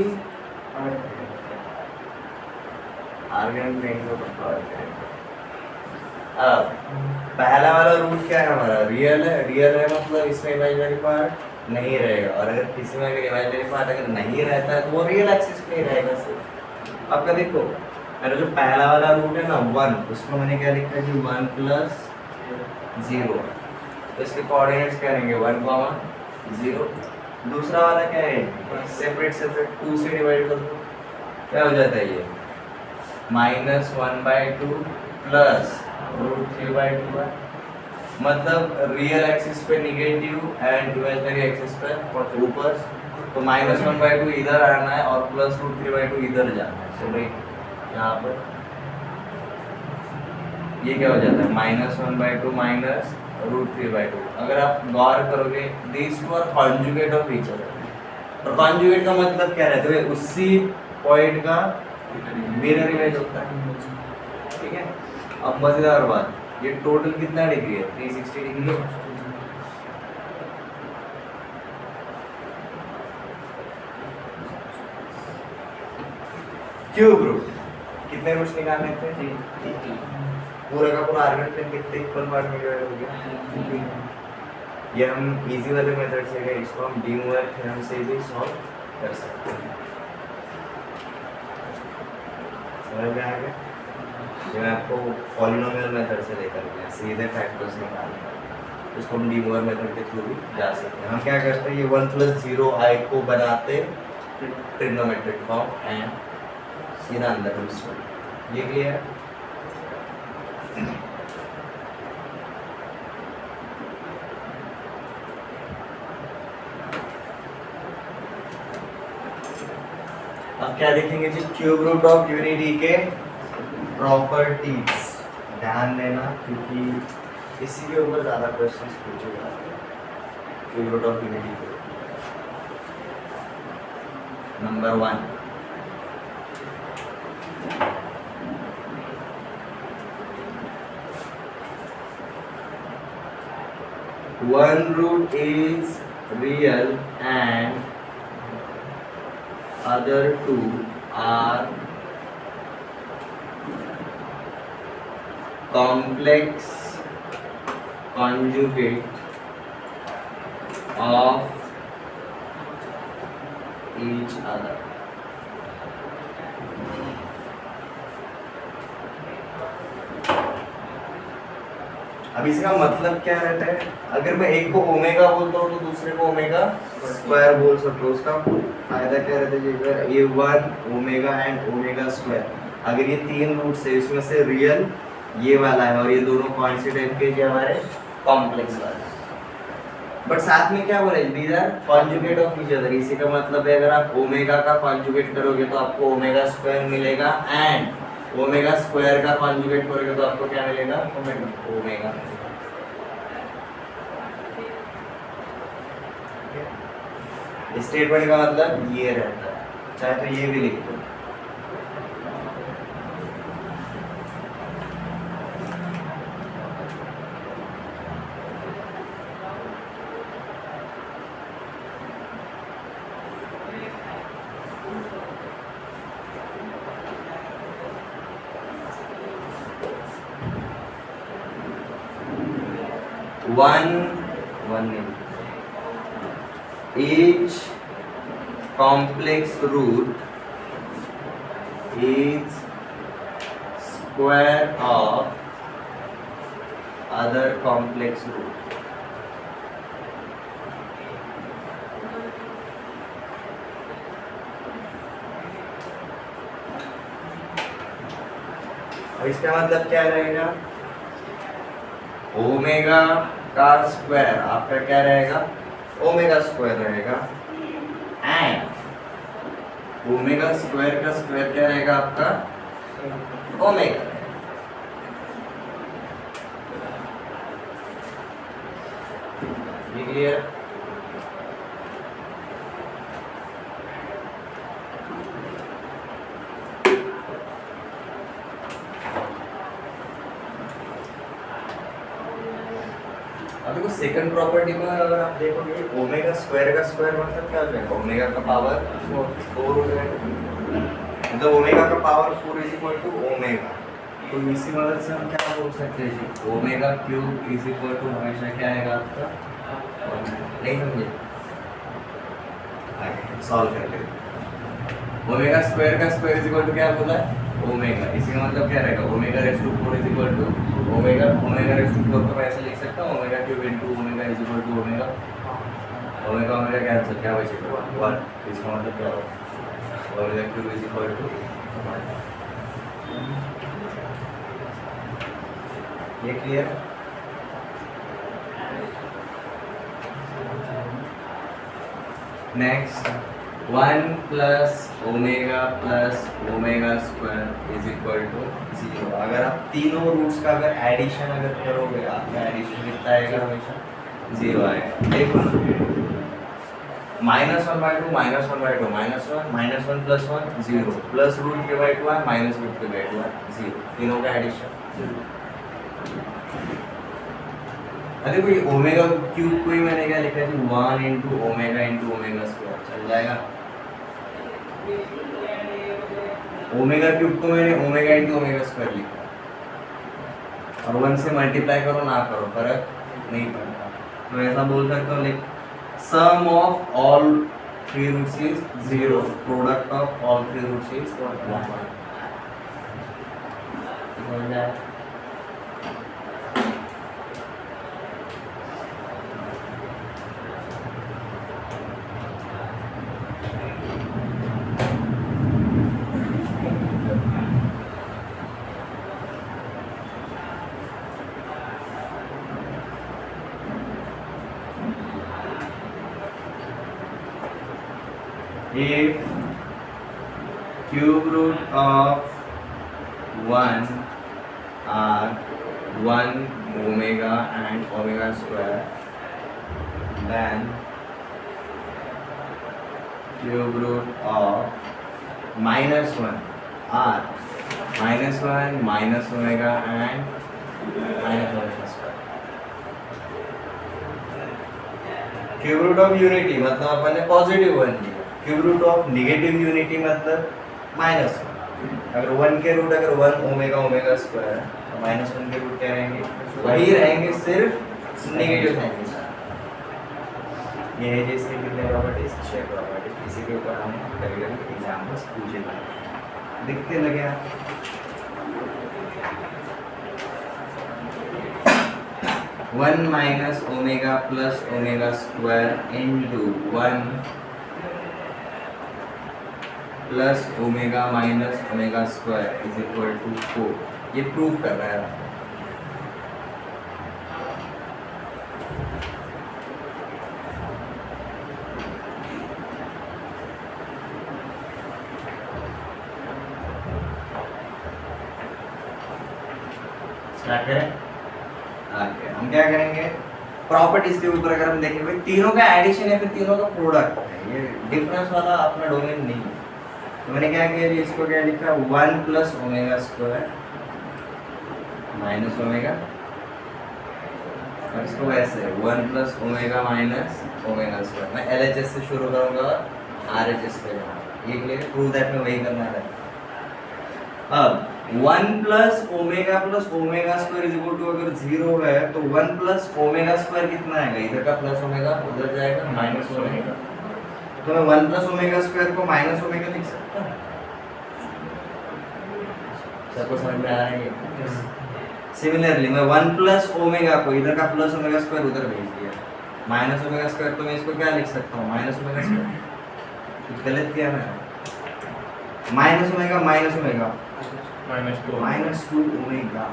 आर्गन प्लेन के ऊपर प्लॉट करेंगे। अब पहला वाला रूट क्या है हमारा, रियल है। रियल है मतलब इसमें इमेजिनरी पार्ट नहीं रहेगा, और अगर किसी में अगर इमेजिनरी पार्ट अगर नहीं रहता है तो वो रियल एक्सिस पे ही रहेगा सिर्फ। आपका देखो मेरा जो पहला वाला रूट है ना 1, उसको मैंने क्या लिखा है जी 1 + 0। तो इसके कोऑर्डिनेट्स क्या रहेंगे 1, 0। दूसरा वाला क्या है, सेपरेट सेपरेट 2 से डिवाइड कर दो, क्या हो जाता है ये -1/2 प्लस √3/2 है। मतलब रियल एक्सिस पे निगेटिव एंड इमेजिनरी एक्सिस पे ऊपर, तो -1/2 इधर आना है और +√3/2 इधर जाना है। सो भाई यहाँ पर ये क्या हो जाता है, -1/2 -√3/2। अगर आप गौर करोगे these two are conjugate of each other, और कॉन्जुगेट का मतलब क्या रहता है, उसी पॉइंट का मिरर इमेज होता है। ठीक है, अब मजेदार बात, ये टोटल कितना डिग्री है, 360 डिग्री है। क्यूब रूट कितने रूट्स निकालने थे, पूरा का पूरा आर्गन प्लेन कितने इक्वल पार्ट में डिवाइड हो गया। ये हम इजी वाले मेथड से गए, इसको हम डी मूवर थ्योरम से भी सॉल्व कर सकते हैं। समझ में आ गया, ये मैं आपको पॉलिनोमियल मेथड से लेकर गया, सीधे फैक्टर्स निकालने का, इसको हम डी मूवर मेथड के थ्रू भी जा सकते हैं। हम क्या करते हैं, ये 1 + 0i को बनाते ट्रिग्नोमेट्रिक फॉर्म एंड सीधा अंदर रूट्स, ये क्लियर। अब क्या देखेंगे जी, क्यूब रूट ऑफ यूनिटी के प्रॉपर्टीज, ध्यान देना क्योंकि इसी के ऊपर ज्यादा क्वेश्चंस पूछे जाते हैं। क्यूब रूट ऑफ यूनिटी के number 1, one root is real and other two are complex conjugate of each other. अब इसका मतलब क्या रहता है, अगर मैं एक को ओमेगा बोलता हूँ तो दूसरे को ओमेगा स्क्वायर बोल सकता हूँ। उसका फायदा क्या रहता है, ये 1 ओमेगा एंड ओमेगा स्क्वायर, अगर ये 3 रूट्स है इसमें से रियल ये वाला है और ये दोनों कौन से टाइप के जी, हमारे कॉम्प्लेक्स वाले। बट साथ में क्या बोले, these are conjugate of each other. इसी का मतलब है अगर आप ओमेगा का कॉन्जुगेट करोगे तो आपको ओमेगा स्क्वायर मिलेगा, एंड ओमेगा स्क्वायर का कॉन्जुगेट करोगे तो आपको क्या मिलेगा, ओमेगा। स्टेटमेंट का मतलब ये रहता है, चाहे तो ये भी लिख दो। Each complex root is square of other complex root. अब इसका मतलब क्या रहेगा, ओमेगा का स्क्वायर आपका क्या रहेगा, ओमेगा स्क्वायर रहेगा, एंड ओमेगा स्क्वायर का स्क्वायर क्या रहेगा आपका, ओमेगा। ये क्लियर। अब देखो सेकंड प्रॉपर्टी को अगर आप देखोगे, ओमेगा स्क्वायर का स्क्वायर मतलब क्या हो जाएगा, ओमेगा का पावर 4 हो जाएगा, मतलब ओमेगा का power 4 is equal to omega. तो इसी मदद से हम क्या बोल सकते हैं, omega cube is equal to हमेशा क्या आएगा आपका, नहीं समझे, सॉल्व करके ओमेगा स्क्वायर का स्क्वायर इज इक्वल टू क्या बोला है, ओमेगा। इसी का मतलब क्या रहेगा, omega raise to 4 is equal to omega. Omega raise to 4 को मैं ऐसे लिख सकता हूँ, omega cube into omega is equal to omega. Omega omega cancel, क्या बचेगा 1, इसका मतलब क्या होगा omega cube is equal to 1। ये clear? Next 1 plus omega square is equal to 0। अगर आप तीनों रूट्स का अगर एडिशन अगर करोगे, आपका एडिशन कितना आएगा? हमेशा 0 आएगा। देखो -1/2 -1/2 -1 प्लस 1 0 प्लस रूट के बाई 2 है माइनस रूट के बाई 2 है 0, तीनों का एडिशन। अरे कोई ओमेगा क्यूब को ही मैंने क्या लिखा है जी 1 इंटू ओमेगा स्क्वायर, चल जाएगा। ओमेगा क्यूब को मैंने ओमेगा इंटू ओमेगा स्क्वायर लिखा, और 1 से मल्टीप्लाई करो ना करो फर्क नहीं पड़ता। तो ऐसा बोल सकता हूँ like sum of all 3 roots is 0, product of all 3 roots is 1। समझ आया? If cube root of 1 are 1 omega and omega square, then cube root of -1 are -1 minus omega and minus omega square। Cube root of unity मतलब अपन ने positive 1 लिया, cube root of negative unity मतलब -1। अगर 1 के root अगर 1 omega omega square है तो -1 के रूट क्या रहेंगे? वही रहेंगे, सिर्फ नेगेटिव रहेंगे। ये है जिसके कितने प्रॉपर्टीज? 6 प्रॉपर्टीज। इसी के ऊपर हमें कभी-कभी एग्जाम्पल्स पूछे जाते, दिखते लगे आप। One minus omega plus omega square into 1 plus omega minus omega square is equal to 4। ये प्रूव कर रहा है। स्टार्ट करें? ओके, हम क्या करेंगे? प्रॉपर्टीज के ऊपर अगर हम देखेंगे तीनों का एडिशन है फिर तीनों का प्रोडक्ट है, ये डिफरेंस वाला अपना डोमेन नहीं है। तो मैंने क्या किया जी, इसको क्या लिखा 1 plus omega square minus omega, और इसको वैसे 1 plus omega minus omega square. मैं LHS से शुरू करूंगा और RHS पे जाऊंगा। ये क्लियर? प्रूव दैट में वही करना है। अब 1 plus omega square is equal to अगर 0 है तो 1 प्लस ओमेगा स्क्वायर कितना आएगा? इधर का प्लस ओमेगा उधर जाएगा माइनस ओमेगा। तो मैं 1 प्लस ओमेगा स्क्वायर को माइनस ओमेगा लिख सकता हूँ। सबको समझ में आ रहा है? सिमिलरली मैं 1 प्लस ओमेगा को इधर का प्लस ओमेगा स्क्वायर उधर भेज दिया, माइनस ओमेगा स्क्वायर तो मैं इसको क्या लिख सकता हूँ? Minus omega square. कुछ गलत किया मैं? माइनस ओमेगा -2 ओमेगा,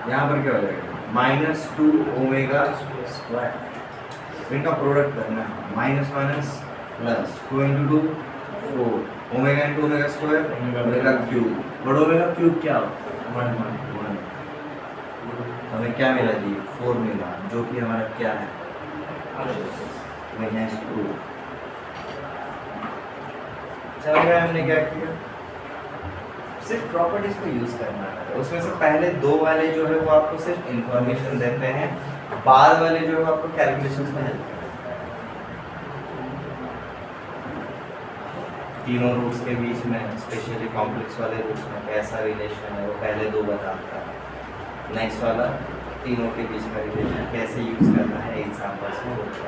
यहाँ पर क्या हो जाएगा? -2 ओमेगा स्क्वायर। इनका प्रोडक्ट करना है, minus minus plus 2 into 2 4 omega into omega square omega cube. बड़ा ओमेगा क्यूब क्या होता है? 1। हमें क्या मिला जी? 4 मिला, जो कि हमारा क्या है? -2। समझ में हमने क्या किया? सिर्फ प्रॉपर्टीज को यूज करना है। उसमें से पहले 2 वाले जो है वो आपको सिर्फ इंफॉर्मेशन देते हैं, बाद वाले जो है आपको कैलकुलेशंस में हेल्प करते हैं। तीनों रूट्स के बीच में, स्पेशली कॉम्प्लेक्स वाले रूट्स में कैसा रिलेशन है वो पहले 2 बताता है। नेक्स्ट वाला तीनों के बीच में रिलेशन कैसे यूज करना है एग्जांपल्स में होता है।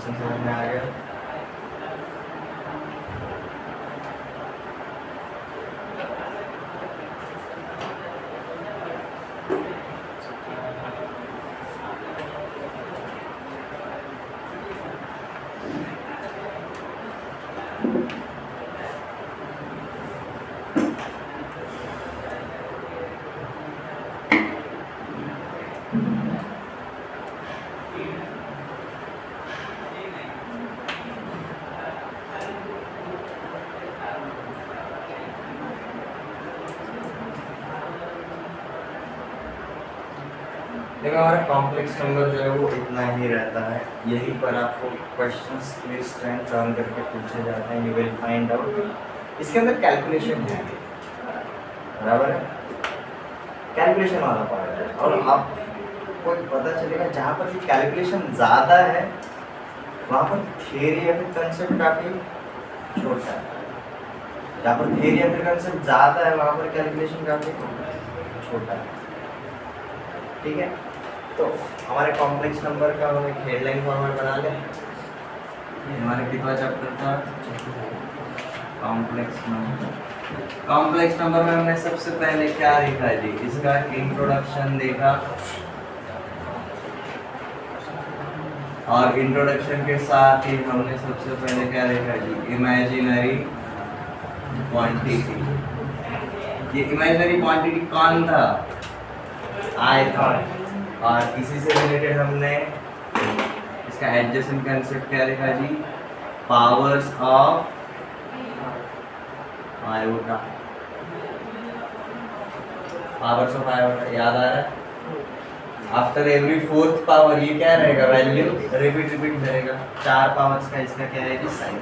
क्वेश्चन समझ में आ गया? देखो हमारा कॉम्प्लेक्स नंबर जो है वो इतना ही रहता है, यहीं पर आपको क्वेश्चंस ट्विस्ट एंड टर्न करके पूछे जाते हैं, यू विल फाइंड आउट। इसके अंदर कैलकुलेशन है, बराबर है, कैलकुलेशन वाला पार्ट है, और आपको पता चलेगा जहाँ पर भी कैलकुलेशन ज़्यादा है वहाँ पर थियरी या फिर कंसेप्ट काफ़ी छोटा है, जहाँ पर थियरी या फिर कंसेप्ट ज़्यादा है वहाँ पर कैलकुलेशन काफ़ी छोटा है। ठीक है, तो हमारे कॉम्प्लेक्स नंबर का हम एक हेडलाइन फॉर्मेट बना लें। हमारे कितना चैप्टर था? Complex number. कॉम्प्लेक्स नंबर में हमने सबसे पहले क्या देखा जी? इसका इंट्रोडक्शन देखा, और इंट्रोडक्शन के साथ ही हमने सबसे पहले क्या देखा जी? Imaginary quantity. ये इमेजिनरी क्वांटिटी कौन था? आई था, और इसी से रिलेटेड हमने इसका एडजेसेंट कंसेप्ट क्या लिखा जी? Powers of iota. Powers of iota याद आ रहा है? आफ्टर एवरी फोर्थ पावर ये क्या रहेगा? वैल्यू रिपीट करेगा। 4 पावर्स का इसका क्या है जी? साइन।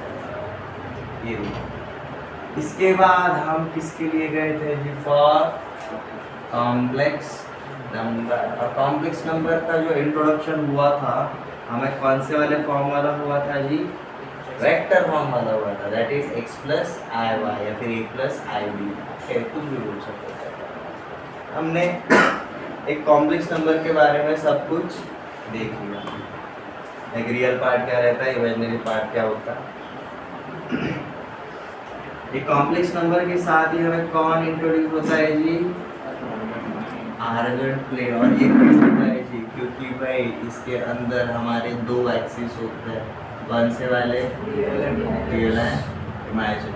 ये भी। इसके बाद हम किसके लिए गए थे जी? For complex number. और कॉम्प्लेक्स नंबर का जो इंट्रोडक्शन हुआ था हमें कौन से वाले फॉर्म वाला हुआ था जी? वेक्टर फॉर्म वाला हुआ था, that is x plus i y या फिर a प्लस आई बी, कुछ भी बोल सकते हैं। हमने एक कॉम्प्लेक्स नंबर के बारे में सब कुछ देख लिया, एक रियल पार्ट क्या रहता है, इमेजिनरी पार्ट क्या होता है। एक कॉम्प्लेक्स नंबर के साथ ही हमें कौन इंट्रोड्यूस होता है जी? Argon plane. और ये क्यों होता है जी? क्योंकि भाई इसके अंदर हमारे 2 एक्सिस होते हैं, कौन से वाले? Real and imaginary.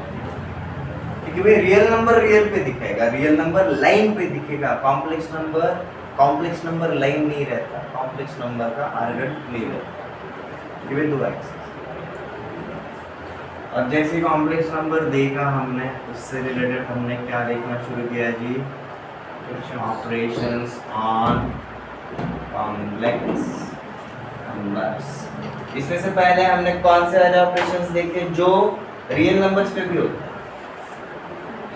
क्योंकि भाई रियल नंबर रियल पे दिखेगा, रियल नंबर लाइन पे दिखेगा, कॉम्प्लेक्स नंबर लाइन नहीं रहता, कॉम्प्लेक्स नंबर का आर्गन प्लेन रहता है, 2 एक्सिस। और जैसे कॉम्प्लेक्स नंबर देखा हमने, उससे रिलेटेड हमने क्या देखना शुरू किया जी? Operations on complex numbers. इसमें से पहले हमने कौन से वाले ऑपरेशंस देखे जो रियल नंबर्स पे भी होते हैं?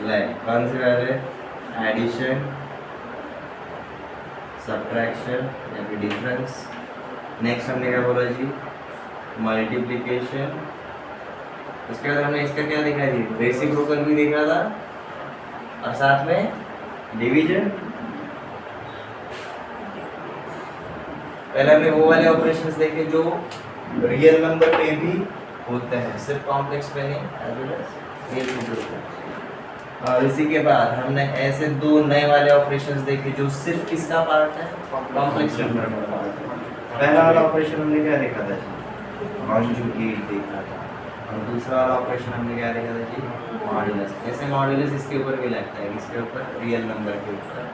लाइक कौन से वाले? एडिशन, सब्ट्रैक्शन या फिर डिफरेंस। नेक्स्ट हमने क्या बोला जी? मल्टीप्लिकेशन। उसके बाद हमने इसका क्या देखा जी? रेसिप्रोकल भी देखा था, और साथ में डिवीजन। पहले हमने वो वाले ऑपरेशंस देखे जो रियल नंबर पे भी होते हैं, सिर्फ कॉम्प्लेक्स पे नहीं, एज वेल एज रियल पे भी होते हैं। और इसी के बाद हमने ऐसे 2 नए वाले ऑपरेशंस देखे जो सिर्फ किसका पार्ट है? कॉम्प्लेक्स नंबर का पार्ट है। पहला वाला ऑपरेशन हमने क्या देखा था जी? कॉन्जुगेट देखा था, और दूसरा वाला ऑपरेशन हमने क्या देखा था जी? मॉड्यूलस। ऐसे मॉड्यूलस इसके ऊपर भी लगता है, इसके ऊपर रियल नंबर के ऊपर,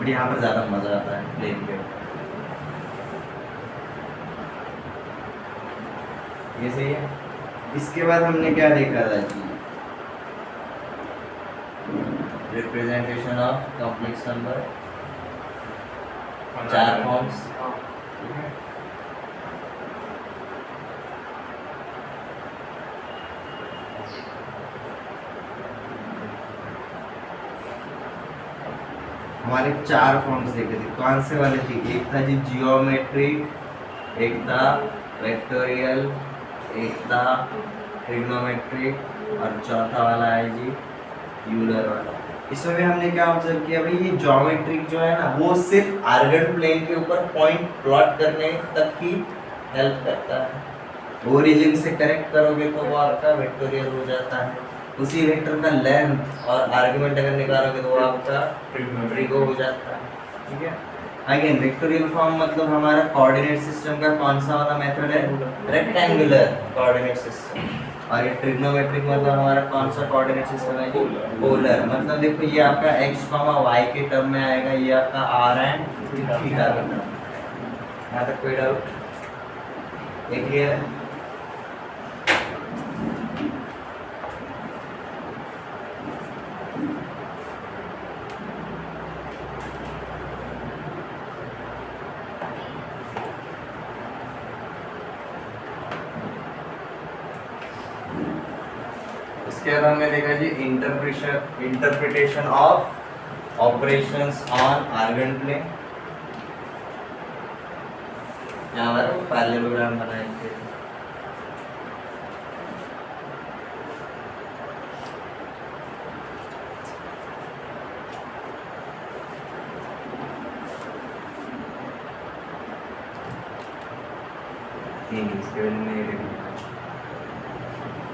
बट यहाँ पर ज़्यादा मज़ा आता है प्लेन के ऊपर। ये सही है। इसके बाद हमने क्या देखा था जी? Representation of complex number, 4 forms. हमारे 4 फॉर्म्स देखे थे, कौन से वाले थे? एक था जी जियोमेट्रिक, एक था वेक्टोरियल, एक था ट्रिग्नोमेट्रिक, और चौथा वाला है जी यूलर वाला। इसमें भी हमने क्या ऑब्जर्व किया भाई? ये ज्योमेट्रिक जो है ना वो सिर्फ आर्गन प्लेन के ऊपर पॉइंट प्लॉट करने तक ही हेल्प करता है। ओरिजिन से करेक्ट करोगे तो वो आपका वेक्टोरियल हो जाता है। उसी वेक्टर का लेंथ और आर्गुमेंट अगर निकालोगे तो वो आपका ट्रिगो हो जाता है। ठीक है। अगेन वेक्टोरियल फॉर्म मतलब हमारा कोऑर्डिनेट सिस्टम का कौन सा वाला मेथड है? Rectangular coordinate system. और ये ट्रिग्नोमेट्रिक मतलब हमारा कौन सा कोऑर्डिनेट सिस्टम है? पोलर। मतलब देखो ये आपका x, y के टर्म में आएगा, ये आपका r एंड थीटा का टर्म। यहाँ तक कोई डाउट? ये क्लियर है? इसके बाद हमने देखा जी interpretation of operations on Argand plane. यहाँ पर पैरेललोग्राम बनाएंगे। इसके बारे में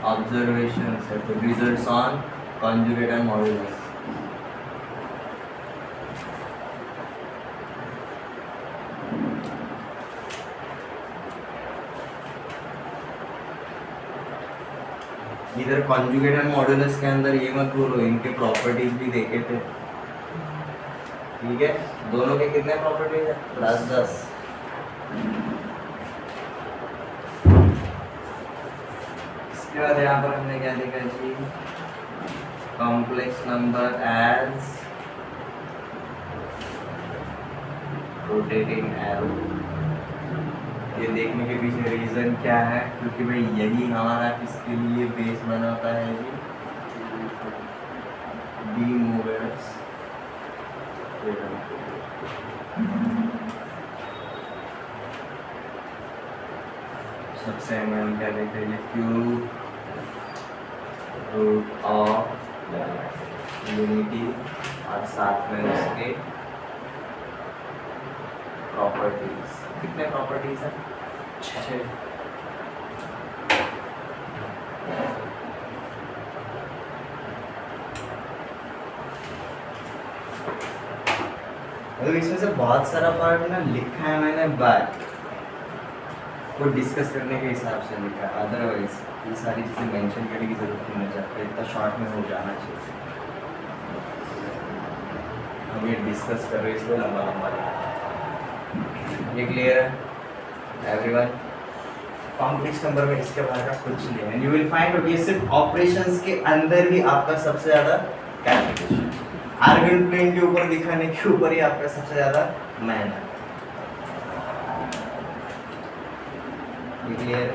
observations है तो results on conjugate and modulus। इधर conjugate and modulus के अंदर ये मत बोलो, इनके प्रॉपर्टीज भी देखे थे। ठीक है, दोनों के कितने प्रॉपर्टीज है? +10। इसके बाद यहाँ पर हमने क्या देखा जी? Complex number as rotating arrow. ये देखने के पीछे रीजन क्या है? क्योंकि भाई यही हमारा किसके लिए बेस बनाता है जी? D movers. सबसे हम क्या देखते हैं? क्यूब रूट ऑफ यूनिटी और साथ में उसके प्रॉपर्टीज। कितने प्रॉपर्टीज हैं? 6। इसमें से बहुत सारा पार्ट ना लिखा है मैंने, बट वो डिस्कस करने के हिसाब से लिखा है। अदरवाइज ये सारी चीज़ें मेंशन करने की जरूरत नहीं चाहता, इतना शॉर्ट में हो जाना चाहिए। हम ये डिस्कस कर रहे हैं इसलिए लंबा लंबा लिखा। ये क्लियर है एवरीवन? कॉम्प्लेक्स नंबर में इसके बारे का कुछ नहीं है। यू विल फाइंड ये सिर्फ ऑपरेशंस के अंदर ही आपका सबसे ज़्यादा कैलकुलेशन, आर्गन प्लेन के ऊपर दिखाने के ऊपर ही आपका सबसे ज़्यादा मेहनत। क्लियर?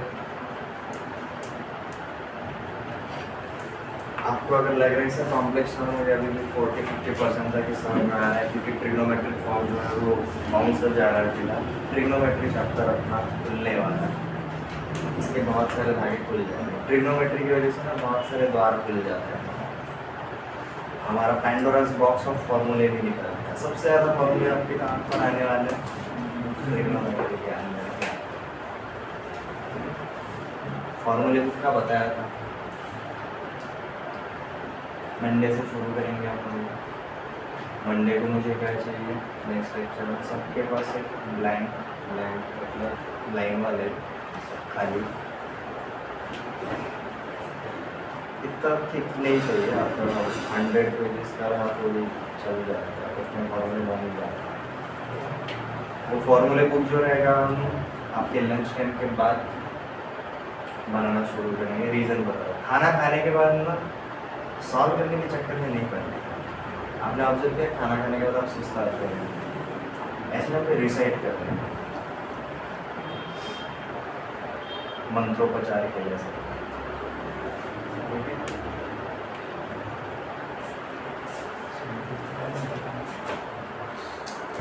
आपको अगर लग रहा है सर कॉम्प्लेक्स नंबर मुझे अभी भी 40-50% तक समझ में आ रहा है, क्योंकि ट्रिग्नोमेट्रिक फॉर्म जो है वो बाउंस हो जा रहा है। फिलहाल ट्रिग्नोमेट्री चैप्टर अपना खुलने वाला है, इसके बहुत सारे धागे खुल जाएंगे। ट्रिग्नोमेट्री की वजह से ना बहुत सारे द्वार खुल जाते हैं। हमारा पैंडोरास बॉक्स ऑफ फॉर्मूले भी निकलता है। सबसे ज़्यादा फॉर्मूले आपके कहाँ पर आने वाले हैं? ट्रिग्नोमेट्री के अंदर। फॉर्मूले बुक का बताया था, मंडे से शुरू करेंगे आप लोग। मंडे को मुझे क्या चाहिए? नेक्स्ट लेक्चर में सबके पास एक ब्लैंक मतलब लाइन वाले खाली, इतना थिक नहीं चाहिए आपको। 100 पेजेस का रहा तो भी चल जाएगा, इतने फॉर्मूले बन जाएगा। वो फॉर्मूले बुक जो रहेगा हम आपके लंच टाइम के बाद बनाना शुरू करेंगे। रीज़न बताओ, खाना खाने के बाद ना सॉल्व करने के चक्कर में नहीं करना। आपने ऑब्जर्व किया, खाना खाने के बाद आप सुस्ता आते हैं, ऐसे में रिसाइट कर रहे हैं मंत्रोपचार के जैसे। ठीक है,